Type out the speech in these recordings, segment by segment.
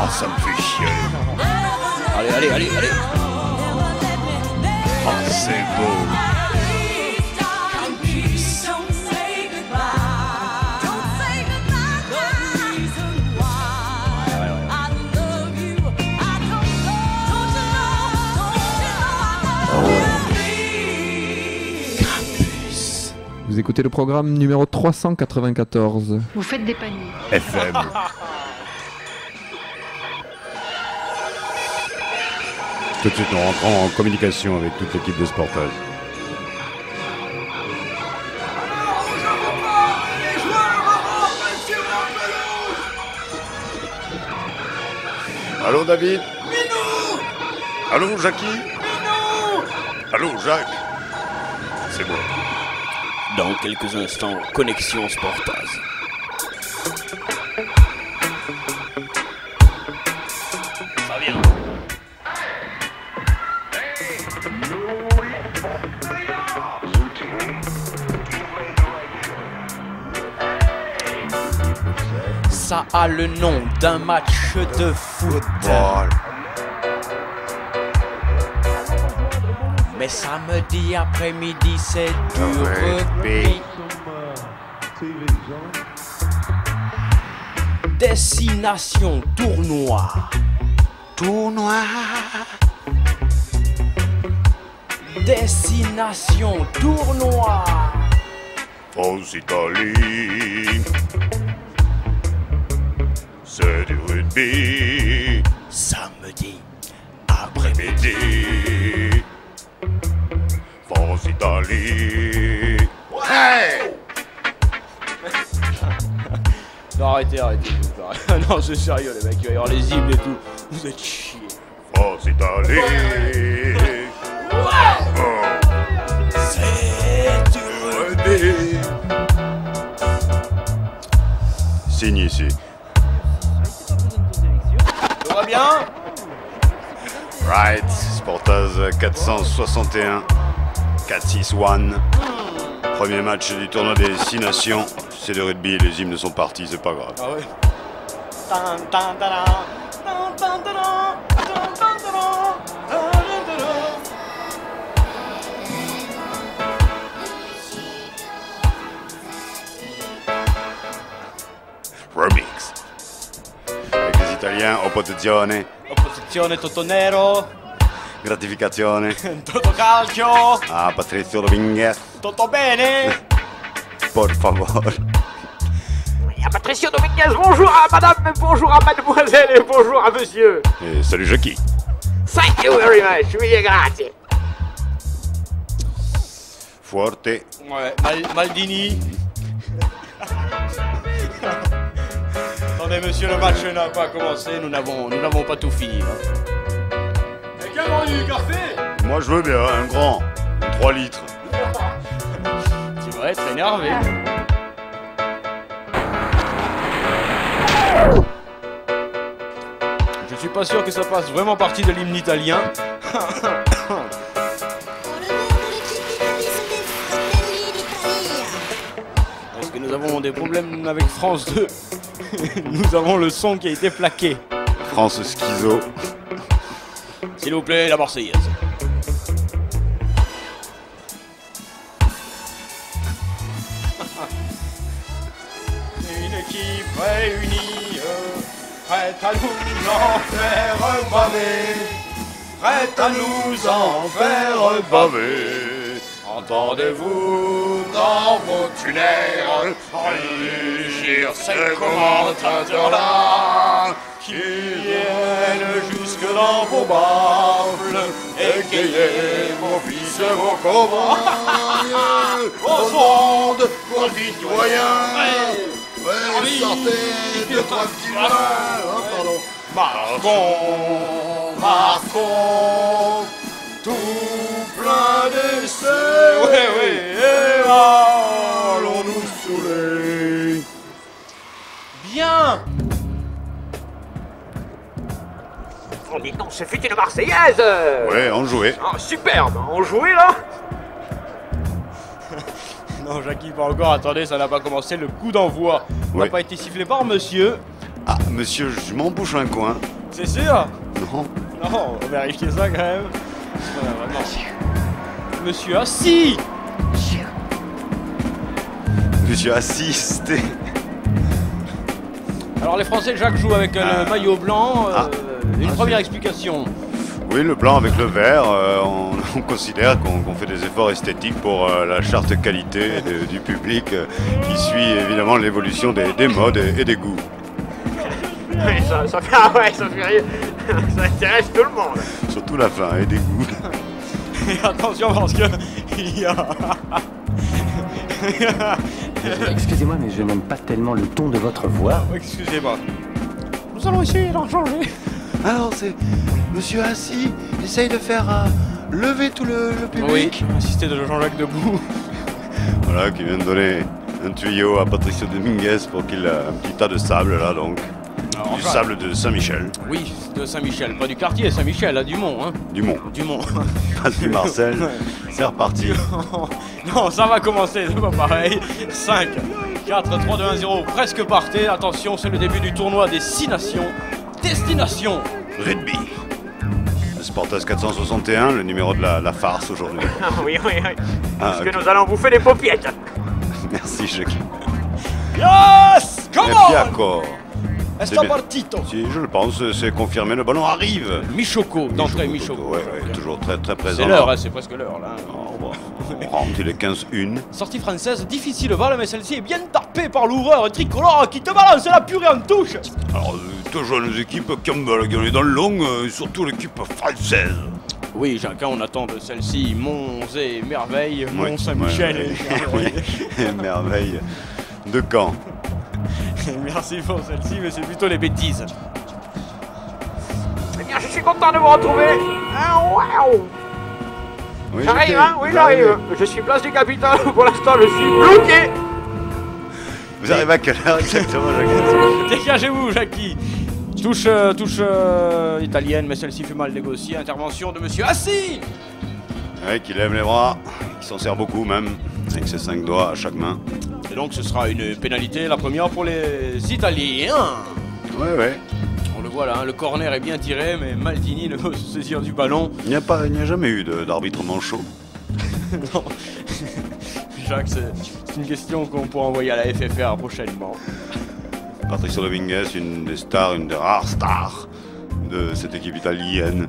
ça me fait chier. Allez, allez, allez, allez. Oh, c'est beau. Vous écoutez le programme numéro 394. Vous faites des paniers. FM. Tout de suite, nous rentrons en communication avec toute l'équipe de Sportage. Allô, David? Allô, Jackie? Allô, Jacques? C'est bon. Dans quelques instants, connexion Sportage. Ça vient. Ça a le nom d'un match de football. Mais samedi après-midi, c'est du rugby. Destination tournoi. Tournoi. Destination tournoi. France, Italie. C'est du rugby. Samedi Après-midi. France, Italie. Ouais! Non, arrêtez, arrêtez. Non, c'est sérieux, les mecs, il va y avoir les hymnes et tout. Vous êtes chiés. France, Italie. C'est du Rugby. Signe ici. Tout va bien? Right, Sportaz 461, 4-6-1. Premier match du tournoi des 6 nations. C'est le rugby, les hymnes sont partis, c'est pas grave. Ah ouais. Remix. Avec les Italiens, opposizione, Opposizione Totonero, gratificazione. Toto Calcio, Ah, Patrizio Dominguez, Toto Bene. por favor. Patricio Dominguez, bonjour à madame, bonjour à mademoiselle et bonjour à monsieur. Et salut Jackie. Thank you very much, oui, grazie. Forte. Ouais, Maldini. Attendez monsieur, le match n'a pas commencé, nous n'avons pas tout fini. Quelqu'un a du café? Moi je veux bien, un grand. 3 litres. Tu vas être énervé. Je suis pas sûr que ça fasse vraiment partie de l'hymne italien. Est-ce que nous avons des problèmes avec France 2? Nous avons le son qui a été plaqué. France Schizo. S'il vous plaît, la Marseillaise. Une équipe réunie, prête à nous en faire baver, prête à nous en faire baver. Entendez-vous dans vos tunnels rugir ces commentateurs-là qui viennent jusque dans vos baffles, égayez vos fils et vos compagnes, vos ondes, vos citoyens. Sortez 2-3 petits vins. Oh, pardon. Marquons, tout plein d'essais. Ouais, ouais, et allons-nous saouler. Bien. Oh, dis donc, c'est fut une Marseillaise. Ouais, on jouait. Ah, superbe, on jouait là. Non, Jackie, pas encore, attendez, ça n'a pas commencé, le coup d'envoi n'a Ouais. pas été sifflé par monsieur. Ah, monsieur, je m'embouche un coin. C'est sûr? Non. Non, on va vérifier ça quand même. Non. Monsieur Assis. Monsieur assisté. Alors les Français, Jacques joue avec le maillot blanc. Une première explication. Oui, le blanc avec le vert, on considère qu'on fait des efforts esthétiques pour la charte qualité du public qui suit évidemment l'évolution des modes et des goûts. Oui, ça fait rire. Ça intéresse tout le monde. Surtout la fin et des goûts. Et attention parce que il y a... Excusez-moi, mais je n'aime pas tellement le ton de votre voix. Excusez-moi. Nous allons essayer d'en changer. Alors c'est Monsieur Assis, essaye de faire lever tout le public. Oui, assisté de Jean-Jacques Debout. Voilà, qui vient de donner un tuyau à Patricio Dominguez pour qu'il ait un petit tas de sable là donc. Alors, Du enfin, sable de Saint-Michel. Oui, de Saint-Michel, pas du quartier Saint-Michel, à Dumont. Hein. Dumont. Dumont. Pas du Marcel. C'est reparti. Non, ça va commencer, c'est pas pareil. 5, 4, 3, 2, 1, 0, presque parté. Attention, c'est le début du tournoi des 6 nations. Destination Rugby. Le Sportas 461, le numéro de la farce aujourd'hui. Oui. Parce Ah, que nous allons bouffer des paupiettes. Merci Jacques. Yes! Come on! D'accord. Est-ce bien. partito? Si, je le pense, c'est confirmé, le ballon arrive. Michoko, d'entrée Michoko. Ouais, toujours très très présent. C'est l'heure, hein, c'est presque l'heure là. Oh, bah, on rentre, il est 15-1. Sortie française, difficile balle, mais celle-ci est bien tapée par l'ouvreur tricolore qui te balance la purée en touche. Alors, toujours les équipes qui ont gagné dans le long, surtout l'équipe française. Oui, Jacques, on attend de celle-ci Monts et Merveille, Ouais, Mont-Saint-Michel ouais, et merveille de Caen. Merci pour celle-ci, mais c'est plutôt les bêtises. Eh bien, je suis content de vous retrouver. Ah, waouh. Oui, J'arrive, Jacques, hein? Oui, vous j'arrive. arrivez. Je suis place du Capitole. Pour l'instant, je suis bloqué. Vous arrivez à quelle heure exactement, Jacques? Dégagez-vous, Jackie. Touche italienne, mais celle-ci fait mal négocier. Intervention de Monsieur Assis. Ouais, qui lève les bras, qui s'en sert beaucoup même, avec ses 5 doigts à chaque main. Et donc ce sera une pénalité, la première pour les Italiens. Ouais. On le voit là, hein, le corner est bien tiré, mais Maldini ne veut se saisir du ballon. Il n'y a jamais eu d'arbitre manchot. Non. Jacques, c'est une question qu'on pourra envoyer à la FFR prochainement. Patricio Dominguez, une des rares stars de cette équipe italienne.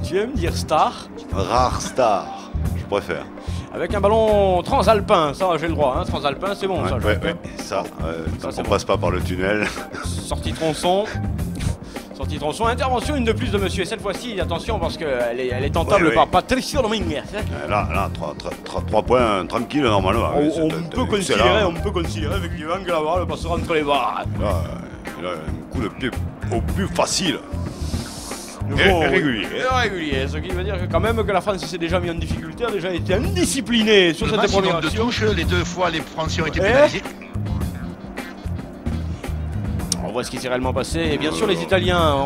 Tu aimes dire star? Rare star, je préfère. Avec un ballon transalpin, ça j'ai le droit, hein, transalpin c'est bon ça. Ouais, Jacques. ça, tant c'est qu'on bon. passe pas par le tunnel. Sortie tronçon. Sortie tronçon, intervention, une de plus de monsieur. Et cette fois-ci, attention parce qu'elle est tentable Ouais. par Patricio Dominguez. Là, 3 points tranquilles normalement. On peut considérer effectivement que la balle passera entre les barres. Là, il a un coup de pied au plus facile. Bon, Et régulier. Régulier, ce qui veut dire que quand même que la France s'est déjà mis en difficulté, a déjà été indisciplinée sur Le cette maximum première de action. touches, les 2 fois les Français ont été Eh pénalisés. On voit ce qui s'est réellement passé. Et bien sûr, les Italiens,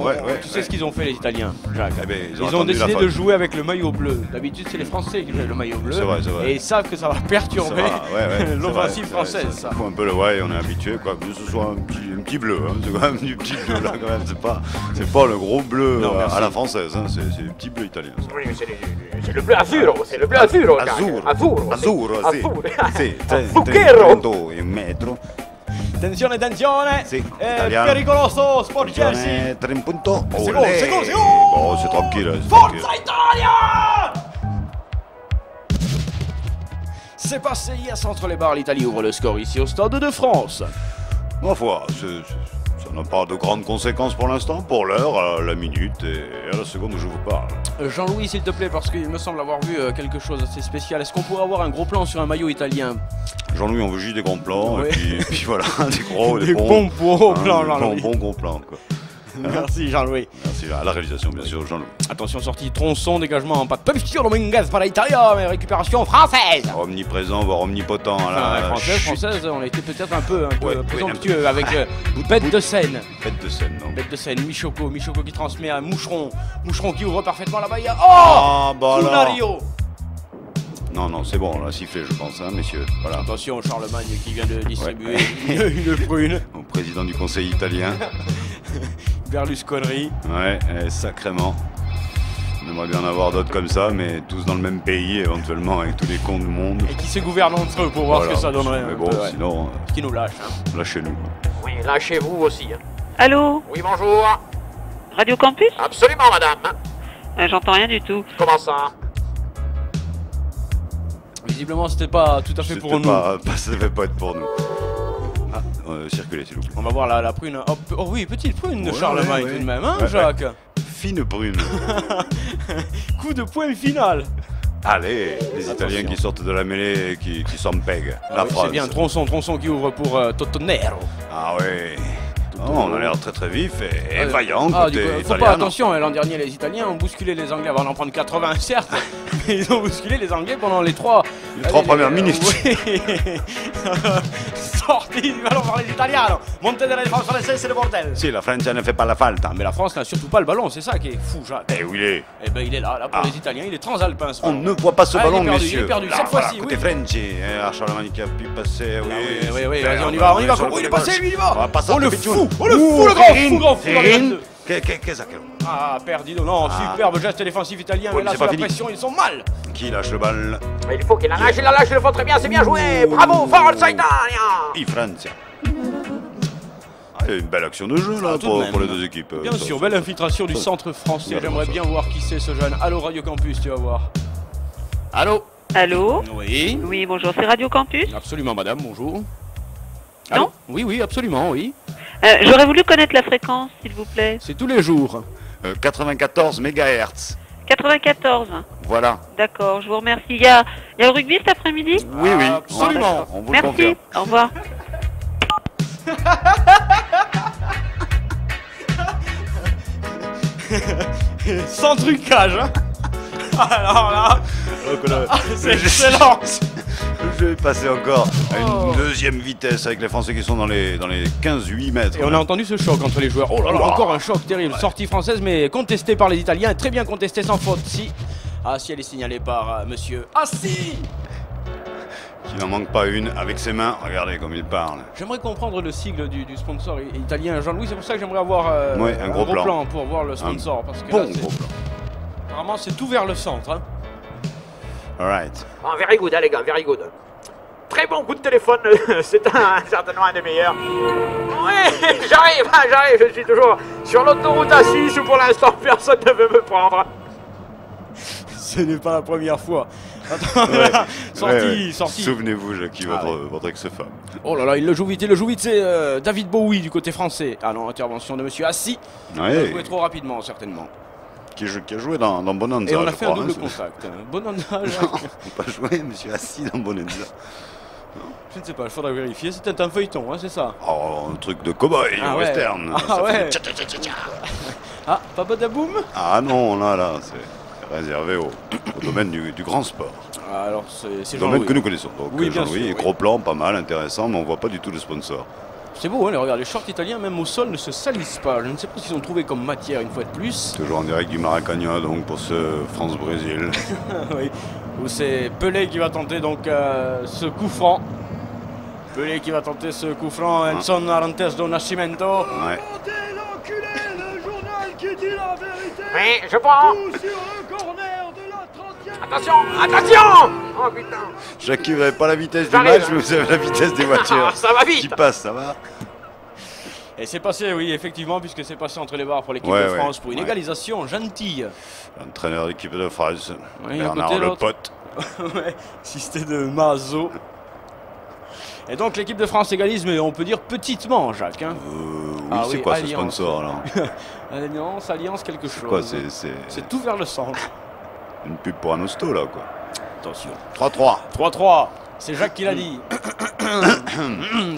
tu sais ce qu'ils ont fait, les Italiens, Jacques. Eh ben, Ils ont attendu la décidé faute. de jouer avec le maillot bleu. D'habitude, c'est les Français qui jouent le maillot bleu. C'est vrai. Et ils savent que ça va perturber c'est l'offensive vrai, française. ça faut un peu le ouais, on est habitué quoi, que ce soit un petit bleu, hein. C'est quand même du petit bleu là quand même, c'est pas le gros bleu Non, merci. à la française, hein. C'est le petit bleu italien. Ça. Oui, mais c'est le bleu azzurro. C'est le bleu azzurro. Azzurro, Azzurro. sì, Zucchero. 30 Attenzione, Sì, è italiano. pericoloso, sporgersi. Attenzione, 3 puntos. C'est Olé. gol, c'est gol. Bon, c'est tranquille. C'est Forza tranquille. Italia! C'est passé hier entre les barres, l'Italie ouvre le score ici au Stade de France. Ma foi, ça n'a pas de grandes conséquences pour l'instant, pour l'heure, à la minute et à la seconde où je vous parle. Jean-Louis, s'il te plaît, parce qu'il me semble avoir vu quelque chose d'assez spécial. Est-ce qu'on pourrait avoir un gros plan sur un maillot italien? Jean-Louis, on veut juste des grands plans, Ouais. et puis voilà, des gros, Des bons, bons gros hein, plans, des Jean-Louis. bons gros plans, quoi. Merci Jean-Louis. Merci à la réalisation, bien sûr, Jean-Louis. Attention, sortie tronçon, dégagement en patte. Patricio Dominguez par l'Italia, mais récupération française. Omniprésent, voire omnipotent. Enfin, française, on a été peut-être un peu présomptueux avec bête de scène. Bête de scène, non. Bête de scène, Michoko qui transmet à Moucheron. Moucheron qui ouvre parfaitement la baille. Oh, Ah, bah là. Funario. Non, c'est bon, on l'a sifflé, je pense, hein, messieurs. Voilà. Attention, Charlemagne qui vient de distribuer une prune. Au président du conseil italien. Berlusconi. Ouais, sacrément. On aimerait bien en avoir d'autres comme ça, mais tous dans le même pays, éventuellement, avec tous les cons du monde. Et qui se gouvernent entre eux pour voir ce que ça donnerait. Mais un bon, peu, ouais. sinon, Qui nous lâche. Hein. lâchez-nous. Oui, lâchez-vous aussi. Hein. Allô? Oui, bonjour. Radio Campus? Absolument, madame. J'entends rien du tout. Comment ça? Visiblement, c'était pas tout à fait pour nous. Ça devait pas être pour nous. Ah, circulez, s'il vous plaît. On va voir la prune. Oh oui, petite prune de Ouais, Charlemagne ouais, tout de même, hein, ouais, Jacques? Fine brune. Coup de poing final. Allez, les Italiens qui sortent de la mêlée et qui s'en pèguent. Ah La oui, France. c'est bien, Tronçon qui ouvre pour Totonero. Ah ouais. Oh, on a l'air très très vif et vaillant Ah, côté du coup, faut italien. pas attention, l'an dernier les Italiens ont bousculé les Anglais avant d'en prendre 80 certes, mais ils ont bousculé les Anglais pendant les trois premières minutes. Oui. Sorti du ballon par les Italiens, montée de la défense française, c'est le bordel. Si, la France ne fait pas la falta. Mais la France n'a surtout pas le ballon, c'est ça qui est fou, Jacques. Et où il est? Eh ben il est là pour les Italiens, il est transalpin ce On ballon. ne voit pas ce Ah, ballon, il est perdu, messieurs. il est perdu, Là, cette voilà, fois-ci, côté oui. Frenchy. Charlemagne qui a pu passer, oui. Oui, vas-y, on y Super, va, sur comment il est passé, lui, il y va. On va passer Oh le à fou, Pétion. oh le fou, le grand fou dans la Ferrin. tête. Qu'est-ce que Ah, perdido, non, superbe geste défensif italien, Oui, mais là, c'est sous pas la fini. pression, ils sont mal. Qui lâche le bal? Il faut qu'il la lâche, il le faut très bien, c'est bien joué. Bravo, Forza Italia. I Francia. Il y a une belle action de jeu là Ah, tout de même. pour les deux équipes. Bien sûr, belle infiltration du centre français. J'aimerais bien voir qui c'est ce jeune. Allô, Radio Campus, tu vas voir. Allô? Allô? Oui. Oui, bonjour, c'est Radio Campus? Absolument, madame, bonjour. Non? Allô? Oui, absolument, oui. J'aurais voulu connaître la fréquence, s'il vous plaît. C'est tous les jours. 94 MHz. 94. Voilà. D'accord, je vous remercie. Il y a le rugby cet après-midi? Oui, oui. Absolument. On vous le confirme. Merci, au revoir. Sans trucage, hein. Alors là, c'est excellent. Je vais passer encore à une Oh. deuxième vitesse avec les Français qui sont dans les 15-8 mètres. Et on a entendu ce choc entre les joueurs. Oh là là, encore un choc terrible. Sortie française, mais contestée par les Italiens. Et très bien contestée, sans faute. Si elle est signalée par monsieur Assi. Il n'en manque pas une avec ses mains. Regardez comme il parle. J'aimerais comprendre le sigle du sponsor italien Jean-Louis. C'est pour ça que j'aimerais avoir Ouais, un gros plan. pour voir le sponsor. Parce que Bon là, c'est- gros plan. apparemment, c'est tout vers le centre. Hein. Alright. Oh, very good, hein, les gars, very good. Très bon coup de téléphone, c'est certainement un des meilleurs. Ouais, j'arrive, je suis toujours sur l'autoroute A6 où pour l'instant personne ne veut me prendre. Ce n'est pas la première fois. Attends, Ouais. sorti. Souvenez-vous, Jackie, Ah votre ex-femme. Oh là là, il le joue vite, c'est David Bowie du côté français. Ah non, intervention de monsieur Assi. Il a Ouais. joué trop rapidement, certainement. Qui a joué dans Bonanza. Et on a je fait un crois, double hein, contact. Bonanza, Non, on n'a pas joué, monsieur assis dans Bonanza. je ne sais pas, il faudra vérifier. C'était un feuilleton, hein, c'est ça. Oh, un truc de cow-boy, Ah ouais. western. Ah Ça fait ouais. tcha, tcha, tcha, tcha, tcha. Ah, Papa Daboum. Ah non, là, c'est réservé au domaine du grand sport. Alors, c'est Domaine Jean-Louis. que nous connaissons. Donc, Oui, bien Jean-Louis, sûr, oui. gros plan, pas mal, intéressant, mais on voit pas du tout le sponsor. C'est beau, hein, regarde, les shorts italiens, même au sol, ne se salissent pas. Je ne sais pas ce qu'ils ont trouvé comme matière une fois de plus. Toujours en direct du Maracanã, donc pour ce France-Brésil. Oui. Où c'est Pelé qui va tenter donc ce coup franc. Pelé qui va tenter ce coup franc. Edson Arantes do Nascimento. Ouais. Oui, je prends. Attention. Oh putain. Jackie, vous n'avez pas la vitesse du J'arrive. match, mais vous avez la vitesse des voitures. Ça va vite. Qui passe, ça va? Et c'est passé, oui, effectivement, puisque c'est passé entre les barres pour l'équipe Ouais, de ouais, France pour une ouais. égalisation gentille. L'entraîneur d'équipe de France, Oui, à Bernard côté, Le l'autre. Pote. Ouais, si c'était de Mazo. Et donc l'équipe de France égalise, mais on peut dire petitement, Jacques. Hein. Oui, Ah c'est oui, quoi Alliance. ce sponsor alors? Alliance quelque chose. Quoi, C'est tout vers le centre. une pub pour un hosto là quoi. Attention. 3-3. 3-3. C'est Jacques qui l'a dit.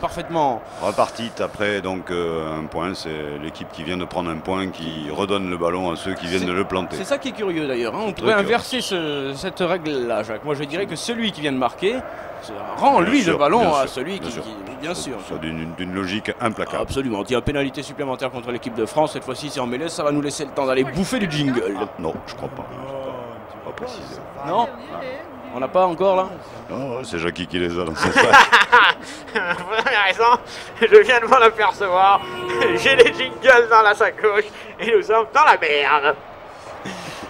Parfaitement. Repartit après donc un point, c'est l'équipe qui vient de prendre un point qui redonne le ballon à ceux qui viennent de le planter. C'est ça qui est curieux d'ailleurs. Hein. On pourrait curieux. inverser cette règle-là, Jacques. Moi je dirais que celui qui vient de marquer rend Bien lui sûr, le ballon bien à sûr, celui bien qui. sûr. Bien sûr. Ça d'une logique implacable. Absolument. Il y a pénalité supplémentaire contre l'équipe de France. Cette fois-ci, c'est en mêlée. Ça va nous laisser le temps d'aller bouffer du jingle. Non, je crois pas. précisément. Non? On n'a pas encore là? Oh, c'est Jackie qui les a dans son sac. Vous avez raison, je viens de m'en apercevoir. J'ai les jingles dans la sacoche et nous sommes dans la merde.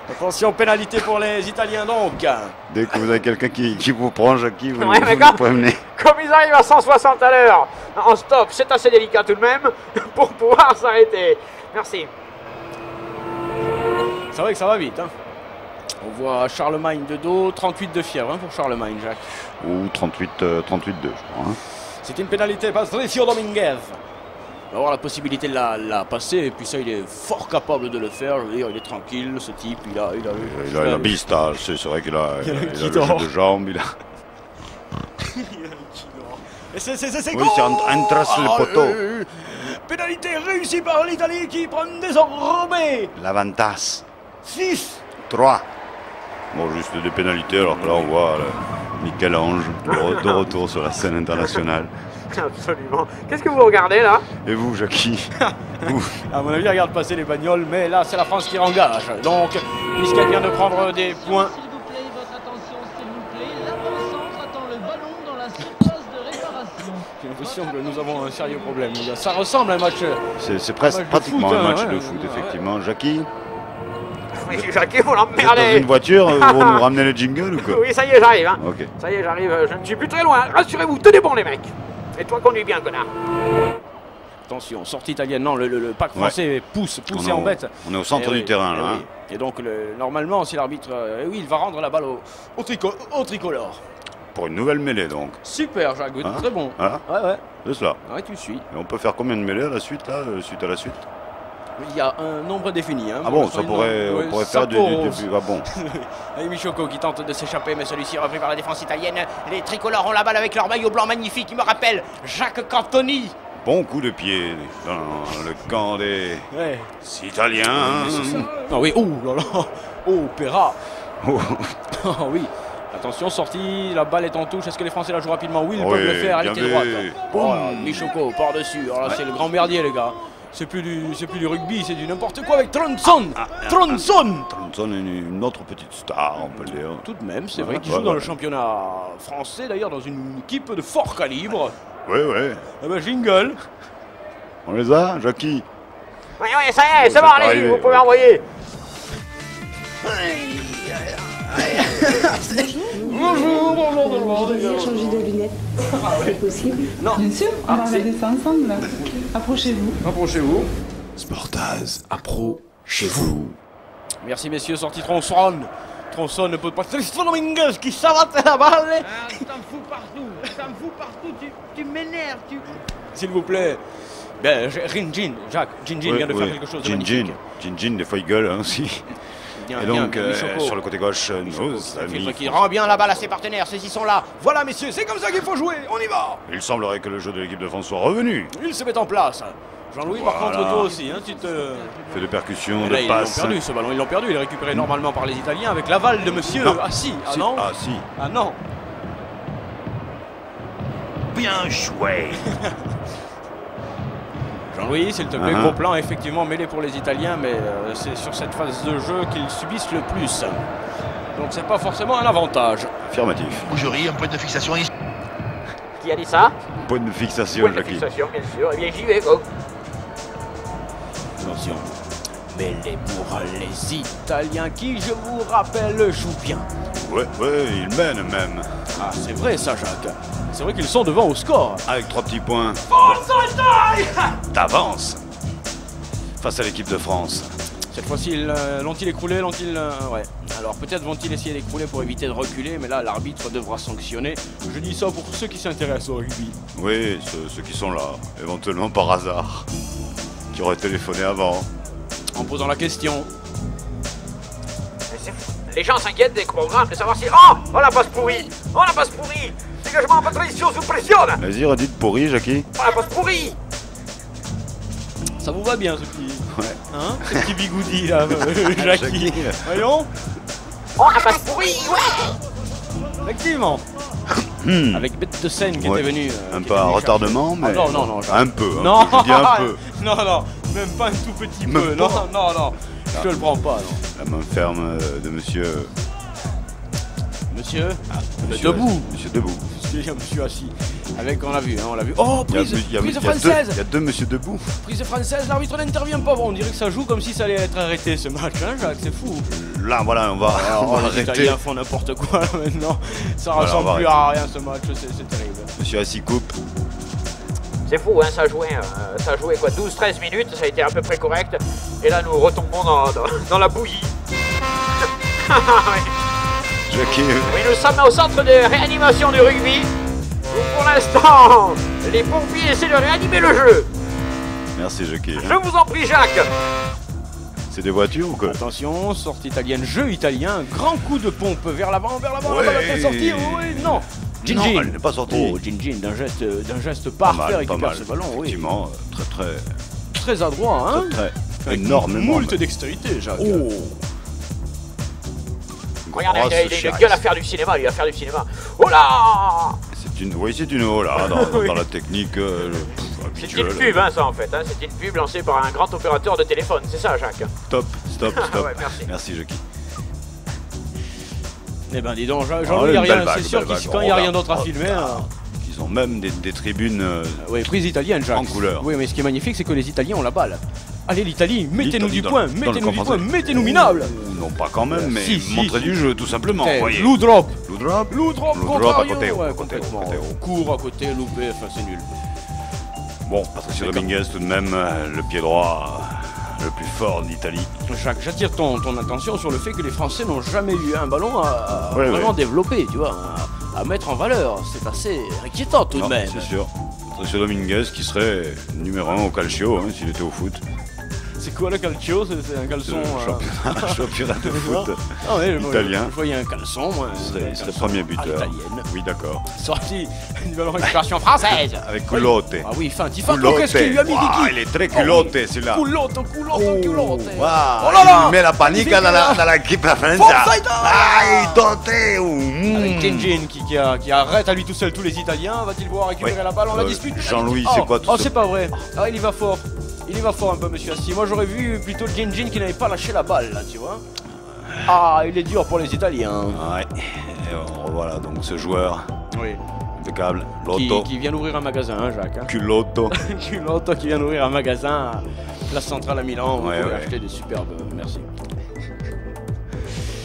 Attention, pénalité pour les Italiens donc. Dès que vous avez quelqu'un qui vous prend, Jackie, vous Ouais, mais vous quand- prévenez. Comme ils arrivent à 160 à l'heure en stop, c'est assez délicat tout de même pour pouvoir s'arrêter. Merci. C'est vrai que ça va vite. Hein. On voit Charlemagne de dos, 38 de fièvre hein, pour Charlemagne, Jacques. Ou 38-2, je crois. Hein. C'est une pénalité, Patricio Dominguez. Il va avoir la possibilité de la passer, et puis ça, il est fort capable de le faire. Je veux dire, il est tranquille, ce type, il a La bista, c'est vrai qu'il a, Il a le il a qui le dort. jeu de jambes. Il a... Et c'est Oui, c'est un trace le poteau. Pénalité réussie par l'Italie qui prend désormais L'avantage. 6. 3. Bon, juste des pénalités, alors que là, on voit Michel-Ange de retour sur la scène internationale. Absolument. Qu'est-ce que vous regardez là? Et vous, Jackie vous, À mon avis, il regarde passer les bagnoles, mais là, c'est la France qui engage. Donc, puisqu'elle vient de prendre des points. S'il vous plaît, votre attention, s'il vous plaît. L'avant-centre attend le ballon dans la surface de réparation. J'ai l'impression que nous avons un sérieux problème. Les gars. Ça ressemble à un match. c'est presque match de pratiquement foot, un match hein, de ouais. foot, Ouais. effectivement. Jackie, Oui, Jackie, vous vous êtes dans l'emmerdez. une voiture, vous nous ramenez le jingle ou quoi? Oui, ça y est, j'arrive. Hein. Ok. Ça y est, j'arrive. Je ne suis plus très loin. Rassurez-vous, tenez bon, les mecs. Et toi, conduis bien, connard. Attention, sortie italienne. Non, le pack français pousse et embête. On est au centre Eh du oui, terrain, eh là. oui. Et donc, normalement, si l'arbitre. Oui, il va rendre la balle au tricolore. Pour une nouvelle mêlée, donc. Super, Jacques, Hein très bon. Hein Ouais. C'est cela. Ouais, tu suis. Et on peut faire combien de mêlées à la suite, là, suite à la suite? Il y a un nombre défini. Hein, Ah bon, Pour ça l'instant, pourrait, ouais, on pourrait ça faire du pose. Ah bon. Et Michoko qui tente de s'échapper, mais celui-ci repris par la défense italienne. Les tricolores ont la balle avec leur maillot blanc magnifique. Il me rappelle Jacques Cantoni. Bon coup de pied dans le camp des Ouais. Italiens. Ah oui, oh là là. Oh, Perra. Oh. Ah oui. Attention, sortie, la balle est en touche. Est-ce que les Français la jouent rapidement? Oui, ils Oui, peuvent le faire. Elle bien était vu. droite. Boum. Oh, Michoko par-dessus. Alors là, c'est le grand merdier, les gars. C'est plus du rugby, c'est du n'importe quoi avec Tronson. Tronson. Tronson est une autre petite star, on peut le dire. Tout de même, c'est Ouais, vrai qu'il ouais, joue dans le ouais. championnat français, d'ailleurs, dans une équipe de fort calibre. Ouais. Eh ben, jingle. On les a, Jackie? Oui, ça y est, c'est Vous bon, êtes allez-y, arrivé, vous pouvez ouais. envoyer. Vous vouliez changer de lunettes. C'est possible? Bien sûr, on va regarder ça ensemble. Approchez-vous. Approchez-vous. Sportaz, approchez-vous. Merci, messieurs, sorti Tronson. Tronson ne peut pas. C'est Dominguez qui s'arrête la balle. T'en fous partout, tu m'énerves, tu... S'il vous plaît. Ben, Rinjin, Jacques, Jinjin vient de faire quelque chose de magnifique. Jinjin, des fois il gueule hein, aussi. Bien, Et bien, donc, Michoko. sur le côté gauche, nos Un filtre amis. qui rend bien la balle à ses partenaires, ceux-ci sont là. Voilà, messieurs, c'est comme ça qu'il faut jouer, on y va. Il semblerait que le jeu de l'équipe de France soit revenu. Il se met en place. Jean-Louis, par Voilà. contre, toi aussi, hein, tu te... Fait de percussions, Et là, de ils l'ont passes. perdu, ce ballon, ils l'ont perdu. Il est récupéré normalement par les Italiens avec l'aval de monsieur. Non. Ah si, ah Si. non. Ah si. Ah non. Bien joué. Jean-Louis, s'il te plaît, Uh-huh. gros plan, effectivement mêlé pour les Italiens, mais c'est sur cette phase de jeu qu'ils subissent le plus. Donc c'est pas forcément un avantage. Affirmatif. Bougerie, un point de fixation ici. Qui a dit ça? Point de fixation, Point de Jackie. fixation, bien sûr. Eh bien, j'y vais, go. Attention. Mêlé pour les Italiens qui, je vous rappelle, jouent bien. Ouais, il mène même. Ah, c'est vrai ça, Jacques. C'est vrai qu'ils sont devant au score. Avec 3 petits points d'avance face à l'équipe de France. Cette fois-ci, l'ont-ils écroulé, ouais. Alors peut-être vont-ils essayer d'écrouler pour éviter de reculer, mais là, l'arbitre devra sanctionner. Je dis ça pour ceux qui s'intéressent au rugby. Oui, ceux qui sont là, éventuellement par hasard, qui auraient téléphoné avant. En posant la question. Mais c'est fou. Les gens s'inquiètent des programmes de savoir si... Oh, la passe pourrie. Oh, la passe pourrie. Dégagement, Patricio sous pression. Vas-y, redites pourri, Jackie. Oh, la passe pourrie. Ça vous va bien, ce petit... Ouais. Hein, ce petit bigoudi, là, Jackie. Jackie. Voyons. Oh, la passe pourrie, ouais. Effectivement. Avec Bête de Seine qui Ouais. était venu. Un qui peu était à venu retardement, chercher. mais... Ah, non, Un peu, hein. Non, Je dis un peu. non, même pas un tout petit Même peu. pas. Non, je te le prends pas, non. La main ferme de monsieur monsieur. Monsieur Debout. Monsieur debout. Il y a monsieur assis. Avec, on l'a vu, hein, on l'a vu. Oh, prise Il française. y a deux monsieur debout. Prise française, l'arbitre n'intervient pas. Bon, on dirait que ça joue comme si ça allait être arrêté ce match, hein, Jacques, c'est fou. Là, voilà, on va Les arrêter. Italiens font n'importe quoi là, maintenant. Ça Voilà, ressemble on va plus à rien ce match, c'est terrible. Monsieur Assis coupe. C'est fou, hein, ça a joué quoi, 12-13 minutes, ça a été à peu près correct. Et là, nous retombons dans la bouillie. Jackie. Oui, nous sommes au centre de réanimation du rugby. Où pour l'instant, les pompiers essaient de réanimer le jeu. Merci Jackie. Je vous en prie, Jacques. C'est des voitures ou quoi? Attention, sortie italienne, jeu italien, grand coup de pompe vers l'avant, la Ouais. balle est sortie, oui, non. Non, Gin. elle n'est pas sortie. Oh, Gin, d'un geste Pas parfait, mal, récupère ce ballon, oui. Effectivement, Très adroit, hein. très énormément. Moult dextérité, Jacques. Oh. Regardez, Grosse il a chasse. une gueule à faire du cinéma, il va faire du cinéma. Oh là! C'est une oh là, dans la technique C'est habituelle. une pub, hein, ça en fait. Hein. C'est une pub lancée par un grand opérateur de téléphone, c'est ça, Jacques? Stop. Ouais, merci. Merci Jackie. Eh ben, dis donc, Ah, Jean-Louis, une belle c'est vague, sûr belle qu'ici, vague. quand il n'y a Oh, rien d'autre à oh, filmer. Ils ont même des tribunes Oui, prise italienne, Jacques. en couleur. Oui, mais ce qui est magnifique, c'est que les Italiens ont la balle. Allez, l'Italie, mettez-nous du dans- point, dans le mettez-nous du camp point, français. mettez-nous minable. Non, pas quand même, mais Si, montrer si. du jeu, tout simplement. voyez. Lou drop. Lou drop. Lou drop, Lou drop contrario. à côté, Ouais, à côté, complètement. à côté. Court à côté, loupé, enfin c'est nul. Bon, Patricio Dominguez, tout de même, le pied droit le plus fort d'Italie. Jacques, j'attire ton attention sur le fait que les Français n'ont jamais eu un ballon à Ouais, vraiment ouais. développer, tu vois, à mettre en valeur. C'est assez inquiétant tout de Non, même. c'est sûr. Patricio Dominguez qui serait numéro 1 au calcio s'il était au foot. C'est quoi le calcio? C'est un caleçon. Championnat de foot Ah ouais, italien. Je voyais un caleçon, moi. Il serait premier buteur. Italienne. Oui, d'accord. Sorti du ballon récupération française. Avec Culotte. Ah oui, fin. Qu'est-ce qu'il lui a mis Wow, Diki? il est très culotte, celui-là. Culotte. Wow, Oh là là. il met la panique dans l'équipe française. Ah, Avec Gin qui arrête à lui tout seul tous les Italiens. Va-t-il pouvoir récupérer la balle? On la dispute. Jean-Louis, c'est quoi tout Oh, ça? c'est pas vrai. Ah, il y va fort. Il y va fort un peu, monsieur Assis. Moi, j'aurais vu plutôt Gin qui n'avait pas lâché la balle, là, tu vois. Ah, il est dur pour les Italiens. Ouais. Et on revoilà donc ce joueur Oui. impeccable. Lotto. Qui vient d'ouvrir un magasin, hein, Jacques. Hein. Culotto. Culotto qui vient d'ouvrir un magasin à Place Centrale à Milan. Vous Ouais, pouvez ouais. acheter des superbes. Merci.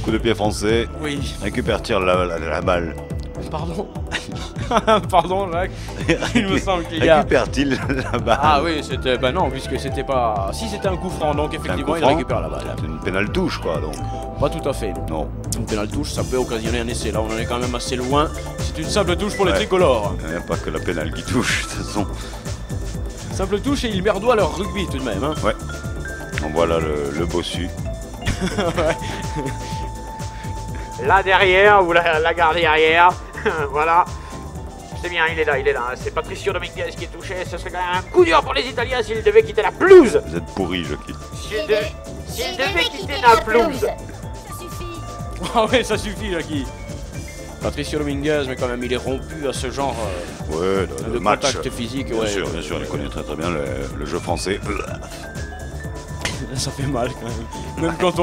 Coup de pied français. Oui. Récupère-t-il la balle? Pardon. Pardon, Jacques. Il me semble qu'il y a. Récupère-t-il la balle? Ah oui, c'était. Bah non, puisque c'était pas. Si c'était un coup franc, donc effectivement, il récupère la balle. C'est une pénale touche, quoi, donc. Pas tout à fait. Non. Une pénale touche, ça peut occasionner un essai. Là, on en est quand même assez loin. C'est une simple touche pour les Ouais. tricolores. Il n'y a pas que la pénale qui touche, de toute façon. Simple touche et ils merdoient leur rugby tout de même. Hein. Ouais. On voit là le bossu. Ouais. Là derrière, ou la garde derrière. Voilà. C'est bien, il est là. C'est Patricio Dominguez qui est touché. Ce serait quand même un coup dur pour les Italiens s'ils devaient quitter la pelouse. Vous êtes pourris, Jockey. S'ils devaient quitter la pelouse. Ah ouais, ça suffit, Jackie. Patricio Dominguez, mais quand même, il est rompu à ce genre Ouais, de le match. contact physique. Bien Ouais, sûr, ouais, bien sûr, ouais. il connaît très bien le jeu français. Ça fait mal quand même. Même quand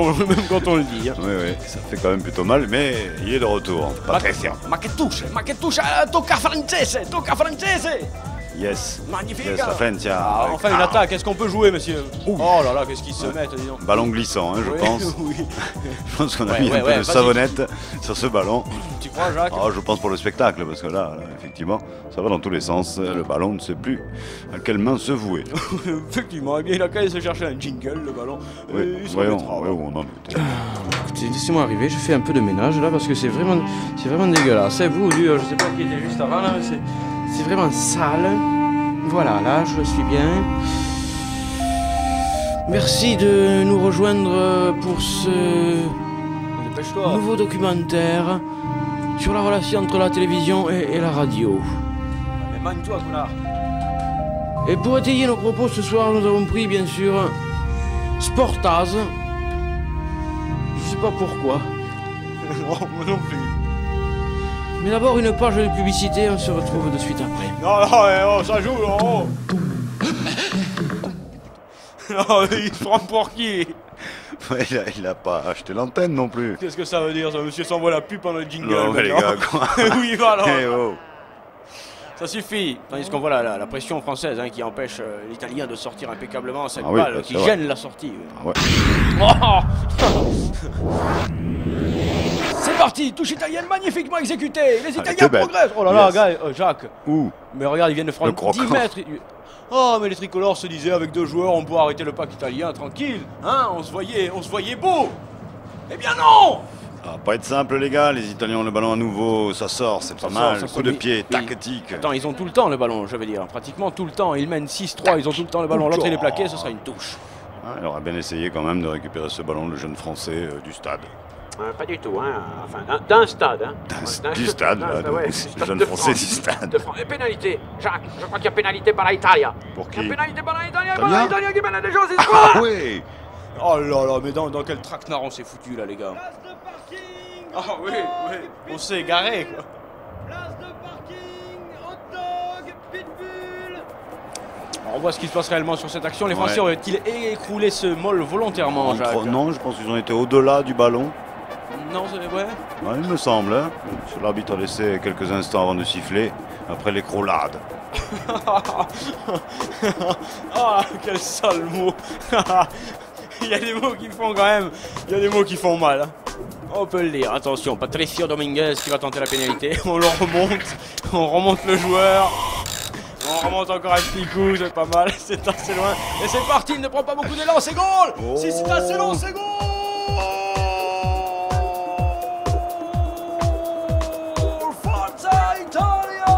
on le dit. Hein. Oui, ça fait quand même plutôt mal, mais il est de retour. Patricio. Ma che touche, tocca francese. Yes. Magnifique. Yes, la Francia. Ah, enfin une attaque, est-ce qu'on peut jouer, monsieur? Oh là là, qu'est-ce qu'ils se mettent, dis donc. Ballon glissant, hein, je Oui, pense. Oui. Je pense qu'on a Ouais, mis un ouais, peu ouais, de vas-y. savonnette sur ce ballon. Tu crois, Jacques? Ah, je pense pour le spectacle, parce que là, effectivement, ça va dans tous les sens. Le ballon ne sait plus à quelle main se vouer. Effectivement, eh bien, il a qu'à aller se chercher un jingle, le ballon. Oui, Il s'en voyons, mettra, ouais. où on en était. Écoutez, laissez-moi arriver, je fais un peu de ménage là parce que c'est vraiment dégueulasse. C'est vous, je sais pas qui était juste avant là, mais c'est vraiment sale. Voilà, là je suis bien. Merci de nous rejoindre pour ce nouveau documentaire sur la relation entre la télévision et la radio. Mais magne-toi, connard. Et pour étayer nos propos ce soir, nous avons pris bien sûr Sportaz. Je sais pas pourquoi. Non, moi non plus. Mais d'abord une page de publicité, on se retrouve de suite après. Non, ça joue, non. Non, il se prend pour qui? Ouais, il a pas acheté l'antenne non plus. Qu'est-ce que ça veut dire, ça? Monsieur s'envoie la pub pendant le jingle. Non, mais les gars, quoi. Oui, voilà. Eh oh. Ça suffit. Tandis qu'on voit la pression française hein, qui empêche l'Italien de sortir impeccablement cette Ah oui, balle qui c'est gêne vrai. la sortie. Ah ouais. C'est parti, touche italienne magnifiquement exécutée. Les Italiens était belle. progressent. Oh là là, Yes. gars, Jacques. Ouh. Mais regarde, ils viennent de Le prendre 10 croquant. mètres. Oh, mais les tricolores se disaient avec 2 joueurs, on peut arrêter le pack italien tranquille. Hein, on se voyait beau. Eh bien non. Ça va pas être simple les gars, les Italiens ont le ballon à nouveau, ça sort, c'est pas mal, coup de pied, tactique. Attends, ils ont tout le temps le ballon, je veux dire, pratiquement tout le temps. Ils mènent 6-3, ils ont tout le temps le ballon. L'entrée des plaqués, ce sera une touche. Ah, il aurait bien essayé quand même de récupérer ce ballon, le jeune français du stade. Pas du tout, hein. Enfin, d'un stade, hein. Du stade, là, ouais, le stade jeune de français France. du stade. De France. Et pénalité, Jacques, je crois qu'il y a pénalité par l'Italia. Pour Il y qui? a pénalité par l'Italia, Italien l'Italien qui mène des choses, c'est Ah quoi? oui. Oh là là, mais dans quel traquenard on s'est foutu là, les gars. Ah oui, on s'est égaré quoi. Place de parking, hot dog, pitbull. Alors, on voit ce qui se passe réellement sur cette action. Les Ouais. Français auraient-ils écroulé ce mol volontairement, Jacques? Non, je pense qu'ils ont été au-delà du ballon. Non, c'est ouais. Ouais, il me semble. Hein. L'arbitre a laissé quelques instants avant de siffler, après l'écroulade. Ah, quel sale mot. Il y a des mots qui font quand même, il y a des mots qui font mal. Hein. On peut le dire. Attention, Patricio Dominguez qui va tenter la pénalité. On le remonte, on remonte le joueur. On remonte encore un petit coup, c'est pas mal, c'est assez loin. Et c'est parti, il ne prend pas beaucoup d'élan, c'est goal. Si c'est assez long, c'est goal. Forza Italia.